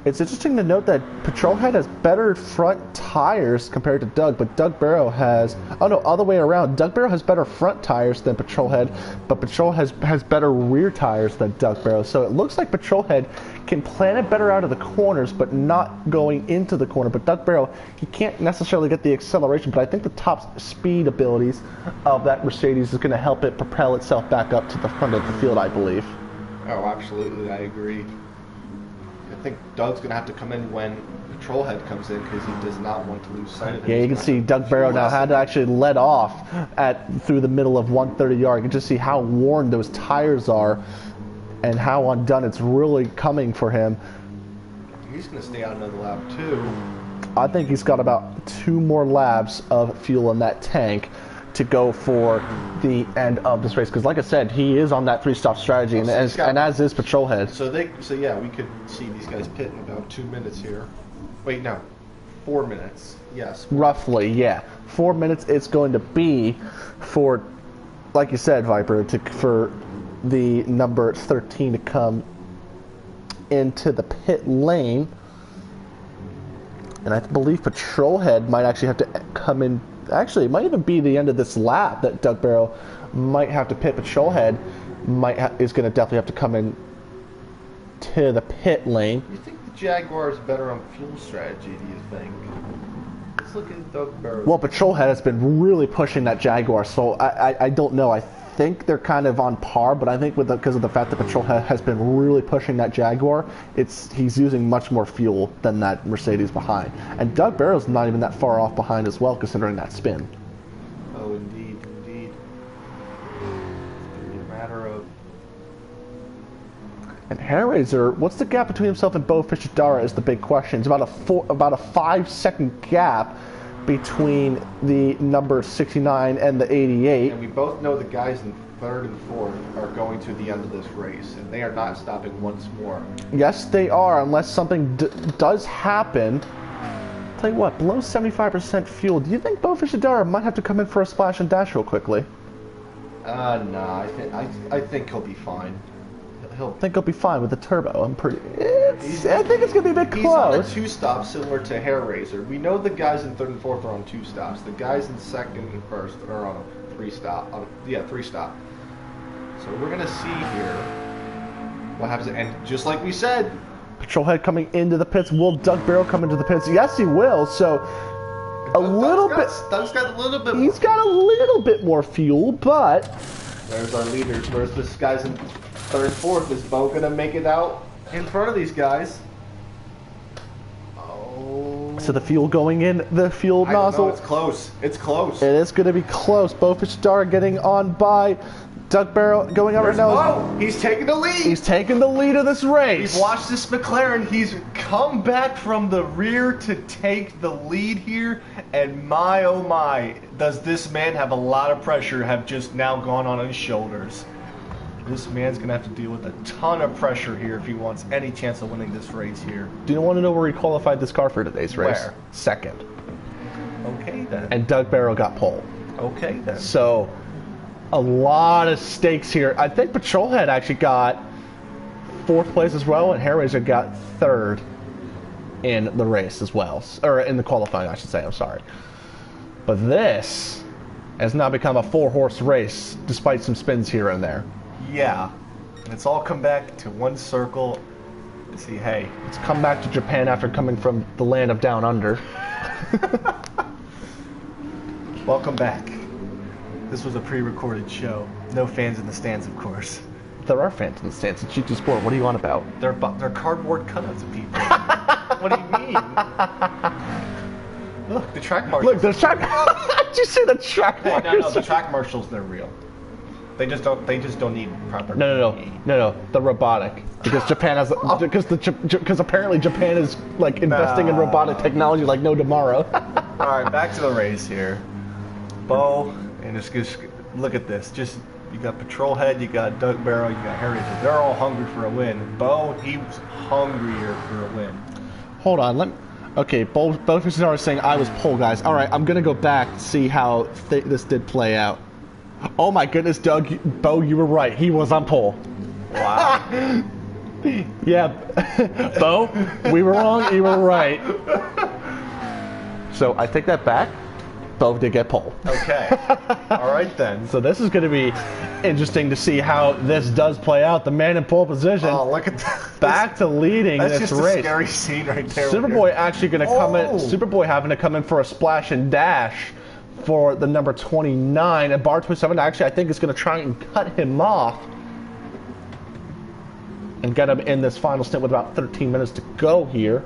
Speaker 1: It's interesting to note that Patrol Head has better front tires compared to Doug, but Doug Barrow has... Oh no, other way around. Doug Barrow has better front tires than Patrol Head, but Patrol has better rear tires than Doug Barrow. So it looks like Patrol Head can plan it better out of the corners, but not going into the corner. But Doug Barrow, he can't necessarily get the acceleration, but I think the top speed abilities of that Mercedes is going to help it propel itself back up to the front of the field, I believe.
Speaker 3: Oh, absolutely, I agree. I think Doug's going to have to come in when Patrol Head comes in because he does not want to lose sight of him.
Speaker 1: Yeah, you can see Doug Barrow now had to actually let off through the middle of 130 yard. You can just see how worn those tires are and how undone it's really coming for him.
Speaker 3: He's going to stay out another lap too.
Speaker 1: I think he's got about 2 more laps of fuel in that tank to go for the end of this race, because like I said, he is on that 3-stop strategy, and as is Patrol Head.
Speaker 3: So yeah, we could see these guys pit in about 2 minutes here. Wait, no, 4 minutes. Yes,
Speaker 1: roughly, yeah, 4 minutes. It's going to be for, like you said, Viper, for the number 13 to come into the pit lane, and I believe Patrol Head might actually have to come in. Actually, it might even be the end of this lap that Doug Barrow might have to pit. Patrol Head is going to definitely have to come in to the pit lane.
Speaker 3: You think the Jaguar is better on fuel strategy, do you think? Let's look at Doug Barrow.
Speaker 1: Well, Patrolhead has been really pushing that Jaguar, so I don't know. I think they're kind of on par, but I think because of the fact that Patrolhead has been really pushing that Jaguar, he's using much more fuel than that Mercedes behind. And Doug Barrow's not even that far off behind as well, considering that spin.
Speaker 3: Oh, indeed, indeed. It's going to be a matter of...
Speaker 1: And Hairraiser, what's the gap between himself and Bo Fischedara is the big question. It's about a 5-second gap between the number 69 and the 88.
Speaker 3: And we both know the guys in third and fourth are going to the end of this race, and they are not stopping once more.
Speaker 1: Yes, they are, unless something does happen. Tell you what, below 75% fuel, do you think Bo Fischedara might have to come in for a splash and dash real quickly?
Speaker 3: Nah, I think he'll be fine.
Speaker 1: I think he'll be fine with the turbo. I think it's going to be a bit close.
Speaker 3: He's on a 2-stop similar to Hairraiser. We know the guys in third and fourth are on 2 stops. The guys in second and first are on a 3-stop. 3-stop. So we're going to see here what happens. And just like we said,
Speaker 1: Patrolhead coming into the pits. Will Doug Barrow come into the pits? Yes, he will. So
Speaker 3: Doug's got a little bit.
Speaker 1: He's got a little bit more fuel, but
Speaker 3: there's our leaders. Where's this guy's in third and fourth? Is Bo gonna make it out in front of these guys? Oh.
Speaker 1: So the fuel going in the fuel nozzle.
Speaker 3: It's close. It's close.
Speaker 1: It is going to be close. Bo Fischedara getting on by Doug Barrow going over now.
Speaker 3: Oh, he's taking the lead.
Speaker 1: He's taking the lead of this race.
Speaker 3: We've watched this McLaren. He's come back from the rear to take the lead here. And my, oh my, does this man have a lot of pressure have just now gone on his shoulders. This man's going to have to deal with a ton of pressure here if he wants any chance of winning this race here.
Speaker 1: Do you want to know where he qualified this car for today's race?
Speaker 3: Where?
Speaker 1: Second.
Speaker 3: Okay, then.
Speaker 1: And Doug Barrow got pole.
Speaker 3: Okay, then.
Speaker 1: So, a lot of stakes here. I think Patrolhead actually got 4th place as well, and Hairraiser got 3rd in the race as well. Or in the qualifying, I should say. I'm sorry. But this has now become a 4-horse race, despite some spins here and there.
Speaker 3: Yeah. And it's all come back to one circle. See, hey.
Speaker 1: It's come back to Japan after coming from the land of Down Under.
Speaker 3: Welcome back. This was a pre-recorded show. No fans in the stands, of course.
Speaker 1: There are fans in the stands. It's GT Sport. What are you on about?
Speaker 3: They're cardboard cutouts of people. What do you mean? Look, the track marshals.
Speaker 1: Look, the track. Did you see the track marshals?
Speaker 3: No, the track marshals. They're real. They just don't need proper.
Speaker 1: No. The robotic, because Japan has because apparently Japan is like investing in robotic technology like no tomorrow.
Speaker 3: All right, back to the race here. Bo, and just look at this. Just you got Patrolhead, you got Doug Barrow, you got Hairraiser. They're all hungry for a win. Bo, he was hungrier for a win.
Speaker 1: Hold on, okay, both of us are saying I was pole, guys. All right, I'm gonna go back to see how this did play out. Oh my goodness, Bo, you were right. He was on pole.
Speaker 3: Wow.
Speaker 1: Yeah, Bo, we were wrong. You were right. So I take that back. Bo did get pole.
Speaker 3: Okay. All right then.
Speaker 1: So this is going to be interesting to see how this does play out. The man in pole position.
Speaker 3: Oh, look at that.
Speaker 1: Back to leading this race.
Speaker 3: That's just a scary scene right there.
Speaker 1: Superboy actually going to come in. Superboy having to come in for a splash and dash for the number 29, and Bar 27 actually I think is going to try and cut him off and get him in this final stint with about 13 minutes to go here.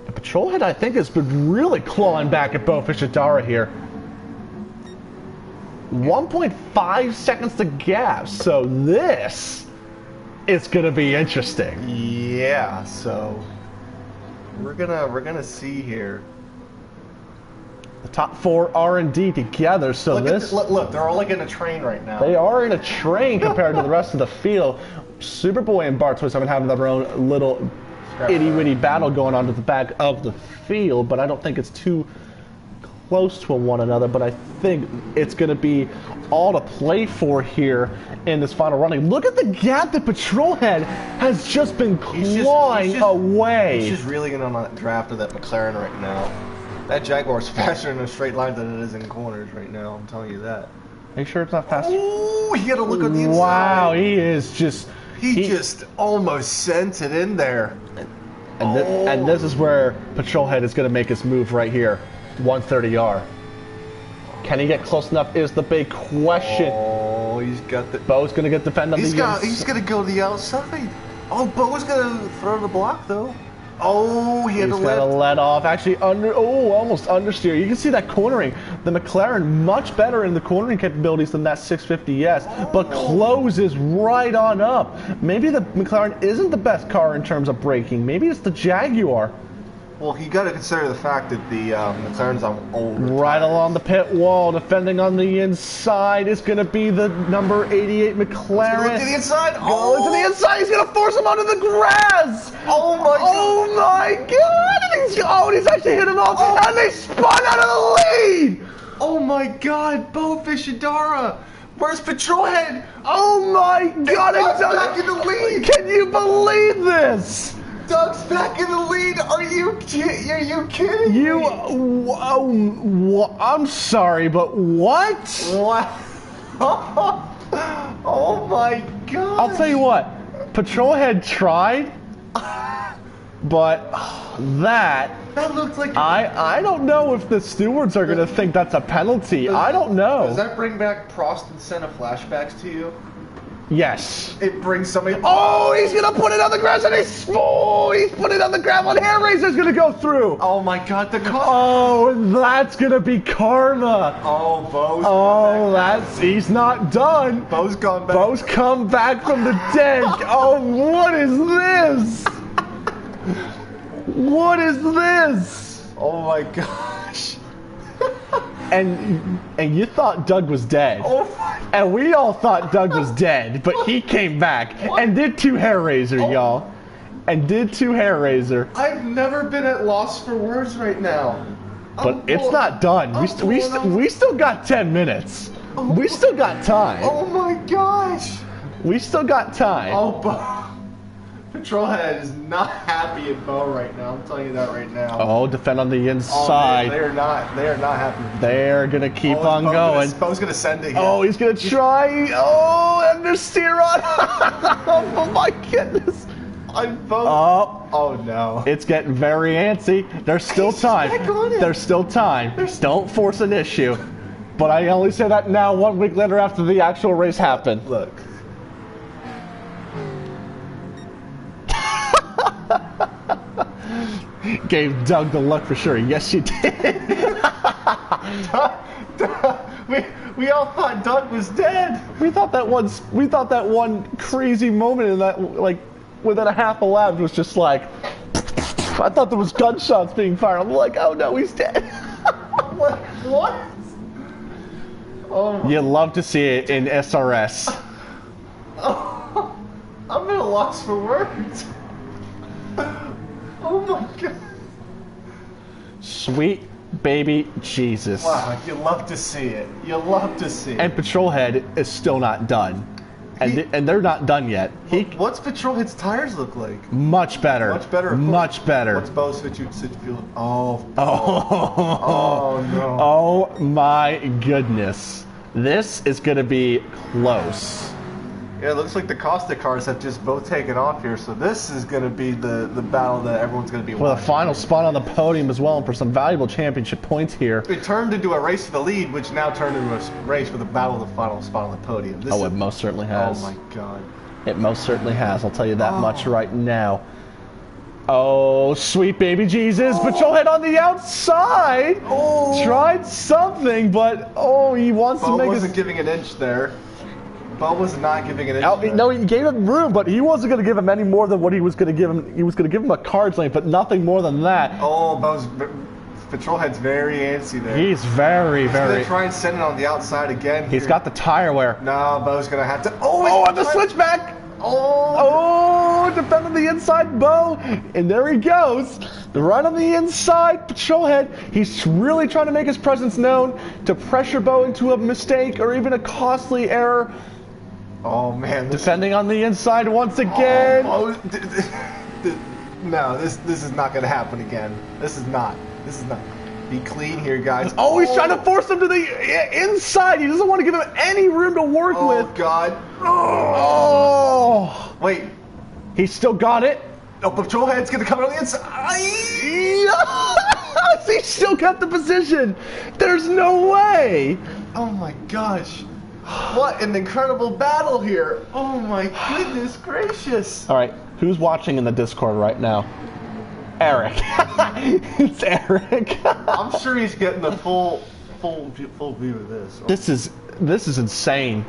Speaker 1: The Patrolhead I think has been really clawing back at Bo Fischedara here. 1.5 seconds to gap, so this is going to be interesting.
Speaker 3: Yeah, so we're gonna see here.
Speaker 1: The top 4 R&D together, so
Speaker 3: look, they're all like in a train right now.
Speaker 1: They are in a train compared to the rest of the field. Superboy and Bart 27 having their own little itty-witty battle going on to the back of the field, but I don't think it's too close to one another, but I think it's going to be all to play for here in this final running. Look at the gap that Patrolhead has just been clawing away.
Speaker 3: He's just really getting on that draft of that McLaren right now. That Jaguar's faster in a straight line than it is in corners right now, I'm telling you that.
Speaker 1: Are you sure it's not faster?
Speaker 3: Ooh, he had to look on the inside.
Speaker 1: Wow, he is just...
Speaker 3: He just almost sent it in there.
Speaker 1: And this is where Patrolhead is going to make his move right here. 130R. Can he get close enough is the big question.
Speaker 3: Oh, he's got the...
Speaker 1: Bo's going to get defend on the inside.
Speaker 3: He's going to go to the outside. Oh, Bo's going to throw the block, though. Oh, he had to
Speaker 1: let off. Actually, almost understeer. You can see that cornering. The McLaren much better in the cornering capabilities than that 650S, but closes right on up. Maybe the McLaren isn't the best car in terms of braking. Maybe it's the Jaguar.
Speaker 3: Well, you got to consider the fact that the McLaren's on old.
Speaker 1: Right along the pit wall, defending on the inside is going to be the number 88 McLaren.
Speaker 3: Go to the inside.
Speaker 1: Oh, to the inside. He's going to force him onto the grass.
Speaker 3: Oh my God.
Speaker 1: Oh my God. And he's actually hit him off. Oh. And they spun out of the lead.
Speaker 3: Oh my God, Bo Fishadara. Where's Patrolhead?
Speaker 1: Oh my God.
Speaker 3: Doug's back in the lead.
Speaker 1: Can you believe this?
Speaker 3: Doug's back in the lead. Are you kidding me?
Speaker 1: I'm sorry, but what?
Speaker 3: What? Oh my God.
Speaker 1: I'll tell you what. Patrolhead tried, but that
Speaker 3: looks like
Speaker 1: I don't know if the stewards are going to think that's a penalty. I don't know.
Speaker 3: Does that bring back Prost and Senna flashbacks to you?
Speaker 1: Yes.
Speaker 3: It brings somebody.
Speaker 1: Oh, he's gonna put it on the grass, and he's put it on the gravel, and Hair Razor's gonna go through.
Speaker 3: Oh my God, the car.
Speaker 1: Oh, that's gonna be karma.
Speaker 3: Oh, Bo's.
Speaker 1: He's not done.
Speaker 3: Bo's gone back.
Speaker 1: Bo's come back from the dead. Oh, what is this? What is this?
Speaker 3: Oh my gosh.
Speaker 1: And you thought Doug was dead.
Speaker 3: Oh my.
Speaker 1: And we all thought Doug was dead, but he came back and did 2 Hair Razor, y'all. And did 2 Hair Razor.
Speaker 3: I've never been at loss for words right now.
Speaker 1: But it's not done. We still got 10 minutes. We still got time.
Speaker 3: Oh my gosh.
Speaker 1: We still got time.
Speaker 3: Oh, Bo. Patrolhead is not happy at Bo right now. I'm telling you that right now.
Speaker 1: Oh, defend on the inside.
Speaker 3: Oh, they are not happy.
Speaker 1: They're gonna keep on going.
Speaker 3: Bo's gonna send it.
Speaker 1: Oh, he's gonna try. Oh, understeer on. Oh my goodness.
Speaker 3: Oh no.
Speaker 1: It's getting very antsy. There's still time. There's still time. Don't force an issue. But I only say that now 1 week later after the actual race happened.
Speaker 3: Look.
Speaker 1: Gave Doug the luck for sure. Yes, you did.
Speaker 3: We all thought Doug was dead.
Speaker 1: We thought that one crazy moment in that, like, within a half a lap was just like, I thought there was gunshots being fired. I'm like, oh no, he's dead.
Speaker 3: What? Oh.
Speaker 1: You love to see it in SRS.
Speaker 3: Oh, I'm at a loss for words. Oh my God.
Speaker 1: Sweet baby Jesus.
Speaker 3: Wow, you love to see it. You love to see it.
Speaker 1: And Patrolhead is still not done. And they're not done yet.
Speaker 3: What's Patrolhead's tires look like?
Speaker 1: Much better.
Speaker 3: Much better.
Speaker 1: Much better.
Speaker 3: What's Bo's situation? Oh no.
Speaker 1: Oh my goodness. This is going to be close.
Speaker 3: Yeah, it looks like the Costa cars have just both taken off here, so this is going to be the battle that everyone's going to be
Speaker 1: watching. Well, the final
Speaker 3: for.
Speaker 1: spot on the podium as well, and for some valuable championship points here.
Speaker 3: It turned into a race for the lead, which now turned into a race for the battle of the final spot on the podium.
Speaker 1: It most certainly has.
Speaker 3: Oh my God.
Speaker 1: It most certainly has, I'll tell you that much right now. Oh, sweet baby Jesus. Patrolhead on the outside. Tried something, but he wants to make
Speaker 3: wasn't giving an inch there. Bo was not giving an inch.
Speaker 1: No, he gave him room, but he wasn't going to give him any more than what he was going to give him. He was going to give him a card's length, but nothing more than that.
Speaker 3: Oh, Patrolhead's very antsy there.
Speaker 1: He's very.
Speaker 3: He's going to try and send it on the outside again.
Speaker 1: He's got the tire wear.
Speaker 3: No, Bo's going to have to.
Speaker 1: On the switchback. Defending the inside, Bo. And there he goes. Right on the inside, Patrolhead. He's really trying to make his presence known to pressure Bo into a mistake or even a costly error.
Speaker 3: Oh man!
Speaker 1: Defending on the inside once again.
Speaker 3: No, this is not going to happen again. This is not. Be clean here, guys.
Speaker 1: He's trying to force him to the inside. He doesn't want to give him any room to work with.
Speaker 3: Oh God!
Speaker 1: Oh!
Speaker 3: Wait.
Speaker 1: He still got it.
Speaker 3: Oh, Patrol Head's gonna come on the inside.
Speaker 1: He still got the position. There's no way.
Speaker 3: Oh my gosh. What an incredible battle here. Oh my goodness gracious.
Speaker 1: All right, who's watching in the Discord right now? Eric. It's Eric.
Speaker 3: I'm sure he's getting the full view of this.
Speaker 1: This is insane.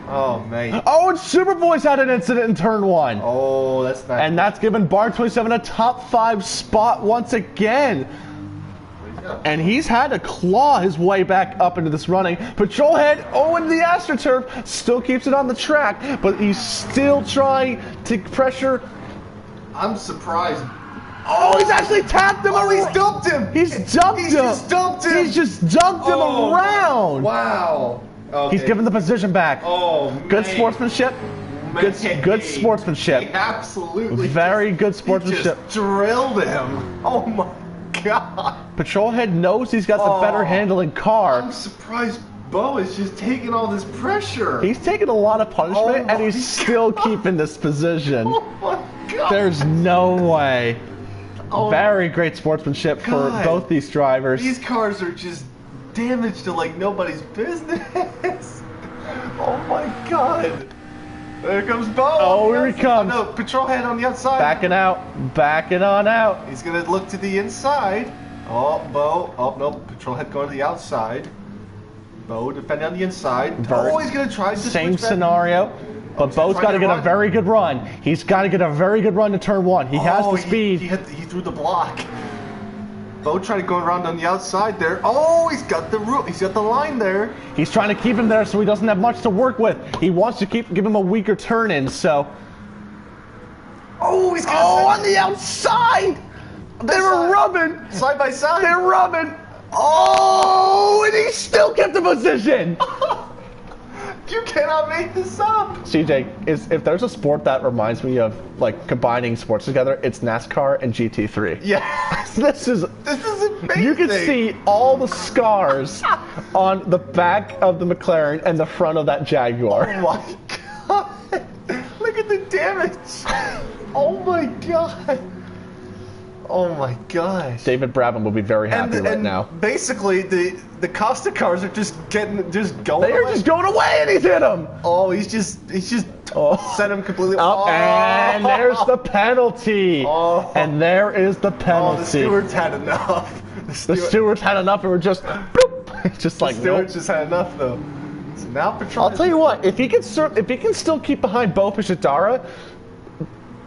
Speaker 3: Oh man.
Speaker 1: Oh, and Superboy's had an incident in turn 1.
Speaker 3: Oh, that's nice.
Speaker 1: And that's given Bar 27 a top 5 spot once again. And he's had to claw his way back up into this running. Patrolhead, in the AstroTurf, still keeps it on the track, but he's still trying to pressure.
Speaker 3: I'm surprised.
Speaker 1: Oh, he's actually tapped him.
Speaker 3: Oh, he's dumped him.
Speaker 1: He's dumped him.
Speaker 3: Just dumped him.
Speaker 1: He's just dumped him around.
Speaker 3: Wow. Okay.
Speaker 1: He's given the position back.
Speaker 3: Oh,
Speaker 1: good
Speaker 3: man.
Speaker 1: sportsmanship. Good sportsmanship.
Speaker 3: He absolutely.
Speaker 1: Very good sportsmanship.
Speaker 3: He just drilled him. Oh my god.
Speaker 1: Patrolhead knows he's got the better handling car.
Speaker 3: I'm surprised Bo is just taking all this pressure.
Speaker 1: He's taking a lot of punishment, and he's still keeping this position.
Speaker 3: Oh my god.
Speaker 1: There's no way. Very great sportsmanship for both these drivers.
Speaker 3: These cars are just damaged to like nobody's business. Oh my god. There comes Bo.
Speaker 1: Oh, here he comes.
Speaker 3: Oh, no, Patrol Head on the outside.
Speaker 1: Backing on out.
Speaker 3: He's gonna look to the inside. Oh, Bo. Oh no, Patrol Head going to the outside. Bo defending on the inside. He's gonna try to
Speaker 1: same scenario. But Bo's got to get a very good run. He's got to get a very good run to turn 1. He has the speed.
Speaker 3: He threw the block. Bo trying to go around on the outside there. Oh, he's got the route. He's got the line there.
Speaker 1: He's trying to keep him there so he doesn't have much to work with. He wants to give him a weaker turn in, so.
Speaker 3: Oh, he's got
Speaker 1: on the outside. They were rubbing.
Speaker 3: Side by side.
Speaker 1: They're rubbing. Oh, and he still kept the position.
Speaker 3: You cannot make this up.
Speaker 1: CJ, if there's a sport that reminds me of like combining sports together, it's NASCAR and GT3.
Speaker 3: Yeah.
Speaker 1: This is
Speaker 3: amazing.
Speaker 1: You can see all the scars on the back of the McLaren and the front of that Jaguar.
Speaker 3: Oh my god. Look at the damage. Oh my god. Oh my gosh.
Speaker 1: David Brabham will be very happy right now.
Speaker 3: Basically, the Costa cars are just going
Speaker 1: They are just going away, and he's hit him.
Speaker 3: Oh, he's just sent him completely
Speaker 1: up. And there's the penalty. And there is the penalty.
Speaker 3: The stewards had enough.
Speaker 1: The stewards had enough, and we're just bloop. Just like
Speaker 3: the stewards just had enough though. So now Patrol.
Speaker 1: I'll tell you what, if he can still keep behind Bo Pishadara,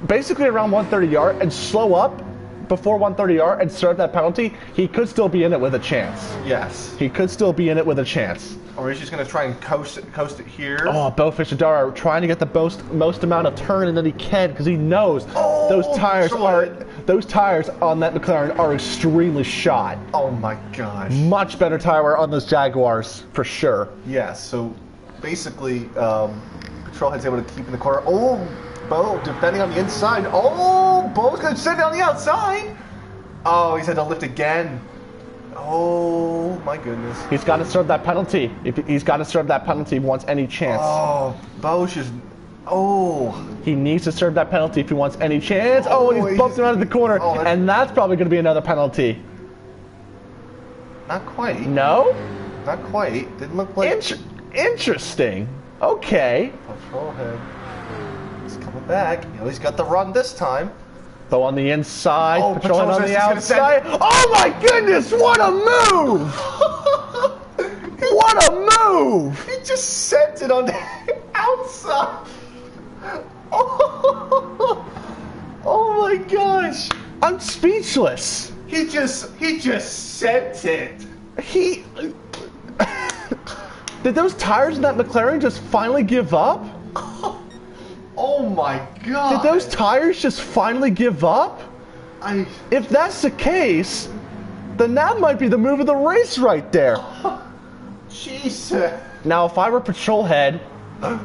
Speaker 1: basically around 130R and slow up before 130R and serve that penalty, he could still be in it with a chance.
Speaker 3: Yes.
Speaker 1: He could still be in it with a chance.
Speaker 3: Or he's just going to try and coast it here.
Speaker 1: Oh, Bo Fishadara trying to get the most amount of turn that he can because he knows those tires on that McLaren are extremely shot.
Speaker 3: Oh my gosh.
Speaker 1: Much better tire wear on those Jaguars for sure.
Speaker 3: Yes, so basically Patrolhead's able to keep in the corner. Oh, Bo defending on the inside. Oh, Bo's going to sit on the outside. Oh, he's had to lift again. Oh, my goodness.
Speaker 1: He's got to serve that penalty. He's got to serve that penalty if he wants any chance.
Speaker 3: Oh, Bo's just... Oh.
Speaker 1: He needs to serve that penalty if he wants any chance. Oh, and he's bumped him out of the corner. And that's probably going to be another penalty.
Speaker 3: Not quite.
Speaker 1: No?
Speaker 3: Not quite. Didn't look like...
Speaker 1: Interesting. Okay.
Speaker 3: Patrolhead. He's coming back. You know, he's got the run this time.
Speaker 1: Bo on the inside, Patrolhead on the
Speaker 3: outside.
Speaker 1: Oh my goodness, what a move! What a move!
Speaker 3: He just sent it on the outside. Oh my gosh.
Speaker 1: I'm speechless.
Speaker 3: He just sent it.
Speaker 1: Did those tires in that McLaren just finally give up?
Speaker 3: Oh my god.
Speaker 1: Did those tires just finally give up? If that's the case, then that might be the move of the race right there.
Speaker 3: Jesus.
Speaker 1: Now, if I were Patrolhead,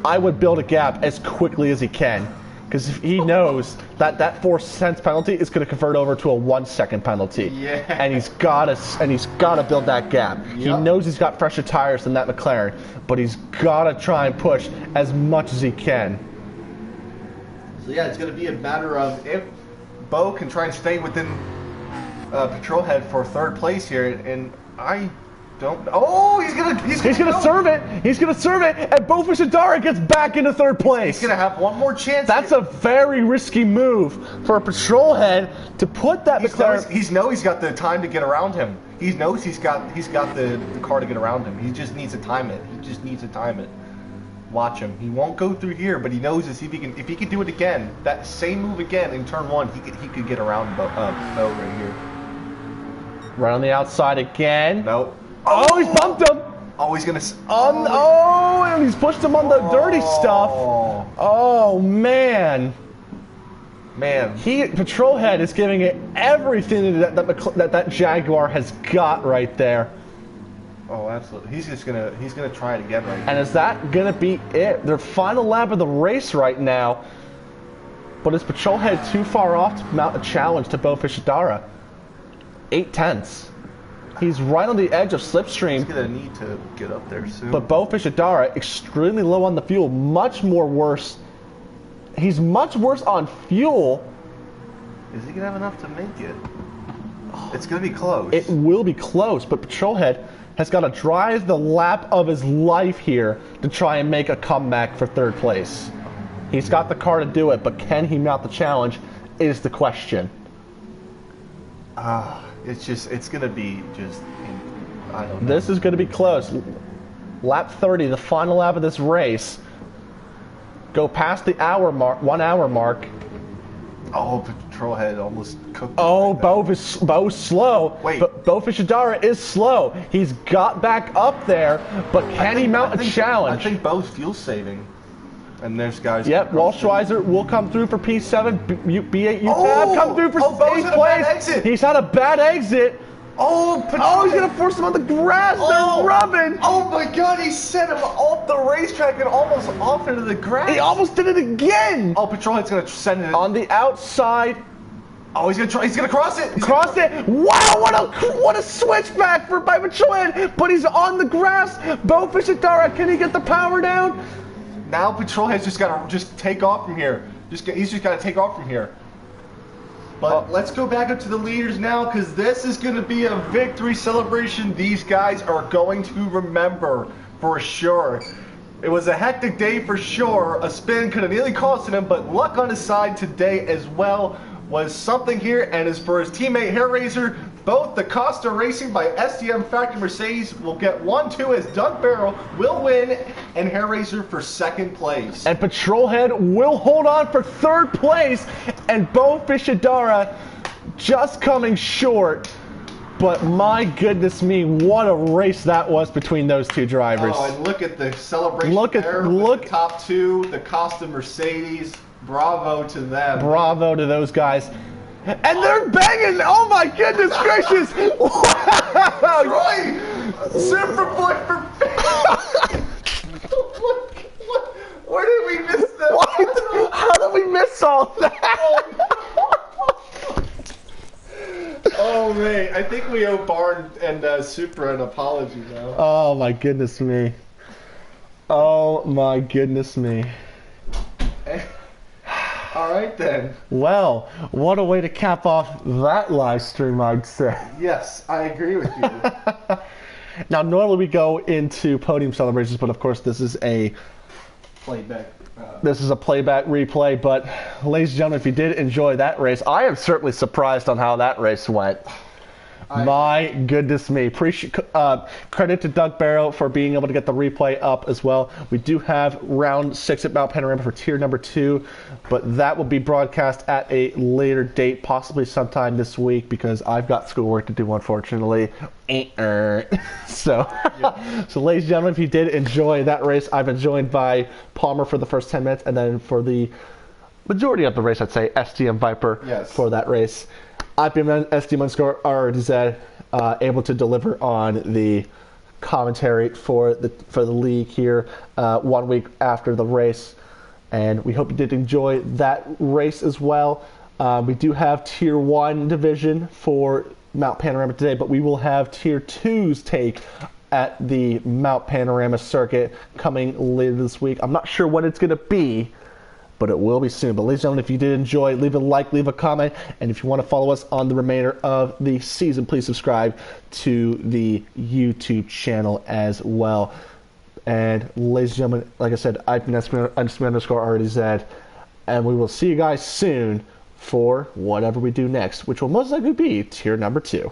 Speaker 1: I would build a gap as quickly as he can. Because he knows that 4 cents penalty is going to convert over to a 1 second penalty.
Speaker 3: Yeah.
Speaker 1: And he's gotta build that gap. Yep. He knows he's got fresher tires than that McLaren, but he's gotta try and push as much as he can.
Speaker 3: So yeah, it's going to be a matter of if Bo can try and stay within Patrolhead for third place here, and I don't. Oh, he's gonna
Speaker 1: serve it. He's gonna serve it, and Bo Fishadara gets back into third place.
Speaker 3: He's gonna have one more chance.
Speaker 1: That's a very risky move for a Patrolhead to put that.
Speaker 3: He knows he's got the time to get around him. He knows he's got the car to get around him. He just needs to time it. Watch him. He won't go through here, but he knows if he can do it again, that same move again in turn one, he could get around Bo right here.
Speaker 1: Right on the outside again.
Speaker 3: Nope.
Speaker 1: Oh, he's bumped him.
Speaker 3: Oh, he's gonna.
Speaker 1: And he's pushed him on the dirty stuff. Oh man. Patrolhead is giving it everything that Jaguar has got right there.
Speaker 3: Oh, absolutely. He's gonna try it again right now.
Speaker 1: And is that gonna be it? Their final lap of the race right now. But is Patrolhead too far off to mount a challenge to Bo Fishadara? 8/10. He's right on the edge of slipstream.
Speaker 3: He's gonna need to get up there soon.
Speaker 1: But Bo Fishadara extremely low on the fuel, He's much worse on fuel.
Speaker 3: Is he gonna have enough to make it? It's gonna be close.
Speaker 1: It will be close, but Patrolhead has got to drive the lap of his life here to try and make a comeback for third place. He's got the car to do it, but can he mount the challenge is the question.
Speaker 3: It's gonna be I don't know.
Speaker 1: This is gonna be close. Lap 30, the final lap of this race. Go past the 1 hour mark.
Speaker 3: Oh, Patrolhead almost cooked.
Speaker 1: Oh, Bo's slow.
Speaker 3: Wait.
Speaker 1: But Bo Fishadara is slow. He's got back up there, but can he mount a challenge?
Speaker 3: I think Bo's fuel saving. And there's guys.
Speaker 1: Yep, Walschweiser will come through for P7. B8 UTAB come through for 8th place. He's had a bad exit.
Speaker 3: Oh,
Speaker 1: he's going to force him on the grass. They're rubbing.
Speaker 3: Oh, my God. He sent him off the racetrack and almost off into the grass.
Speaker 1: He almost did it again.
Speaker 3: Oh, Patrolhead's going to send it.
Speaker 1: On the outside.
Speaker 3: Oh, he's going to cross it.
Speaker 1: Cross it. Wow, what a switchback by Patrolhead. But he's on the grass. Bo Fishadara, can he get the power down?
Speaker 3: Now Patrolhead's just got to take off from here. He's just got to take off from here. But let's go back up to the leaders now, because this is going to be a victory celebration these guys are going to remember for sure. It was a hectic day for sure. A spin could have nearly costed him, but luck on his side today as well was something here. And as for his teammate Hairraiser, both the Costa Racing by SDM Factory Mercedes will get 1-2 as Doug Barrow will win and Hairraiser for second place.
Speaker 1: And Patrolhead will hold on for third place, and Bo Fishadara just coming short. But my goodness me, what a race that was between those two drivers.
Speaker 3: Oh, and look at the celebration with the top two, the Costa Mercedes. Bravo to them.
Speaker 1: Bravo to those guys. And they're banging! Oh my goodness gracious! Wow!
Speaker 3: Troy! Superboy for Where did we miss that?
Speaker 1: What? How did we miss all that?
Speaker 3: Oh man, I think we owe Barn and Supra an apology now.
Speaker 1: Oh my goodness me. Oh my goodness me.
Speaker 3: All right then.
Speaker 1: Well, what a way to cap off that live stream, I'd say.
Speaker 3: Yes, I agree with you.
Speaker 1: Now, normally we go into podium celebrations, but of course this is a
Speaker 3: playback.
Speaker 1: This is a playback replay. But, ladies and gentlemen, if you did enjoy that race, I am certainly surprised on how that race went. My goodness me. Credit to Doug Barrow for being able to get the replay up as well. We do have round 6 at Mount Panorama for tier number 2, but that will be broadcast at a later date, possibly sometime this week, because I've got schoolwork to do, unfortunately. So, ladies and gentlemen, if you did enjoy that race, I've been joined by Palmer for the first 10 minutes, and then for the majority of the race, I'd say, STM Viper for that race. I've been SD_RZ, able to deliver on the commentary for the league here 1 week after the race, and we hope you did enjoy that race as well. We do have Tier 1 division for Mount Panorama today, but we will have Tier 2's take at the Mount Panorama circuit coming later this week. I'm not sure what it's going to be, but it will be soon. But ladies and gentlemen, if you did enjoy, leave a like, leave a comment, and if you want to follow us on the remainder of the season, please subscribe to the YouTube channel as well. And ladies and gentlemen, like I said, I've been _RDZ, and we will see you guys soon for whatever we do next, which will most likely be tier number 2.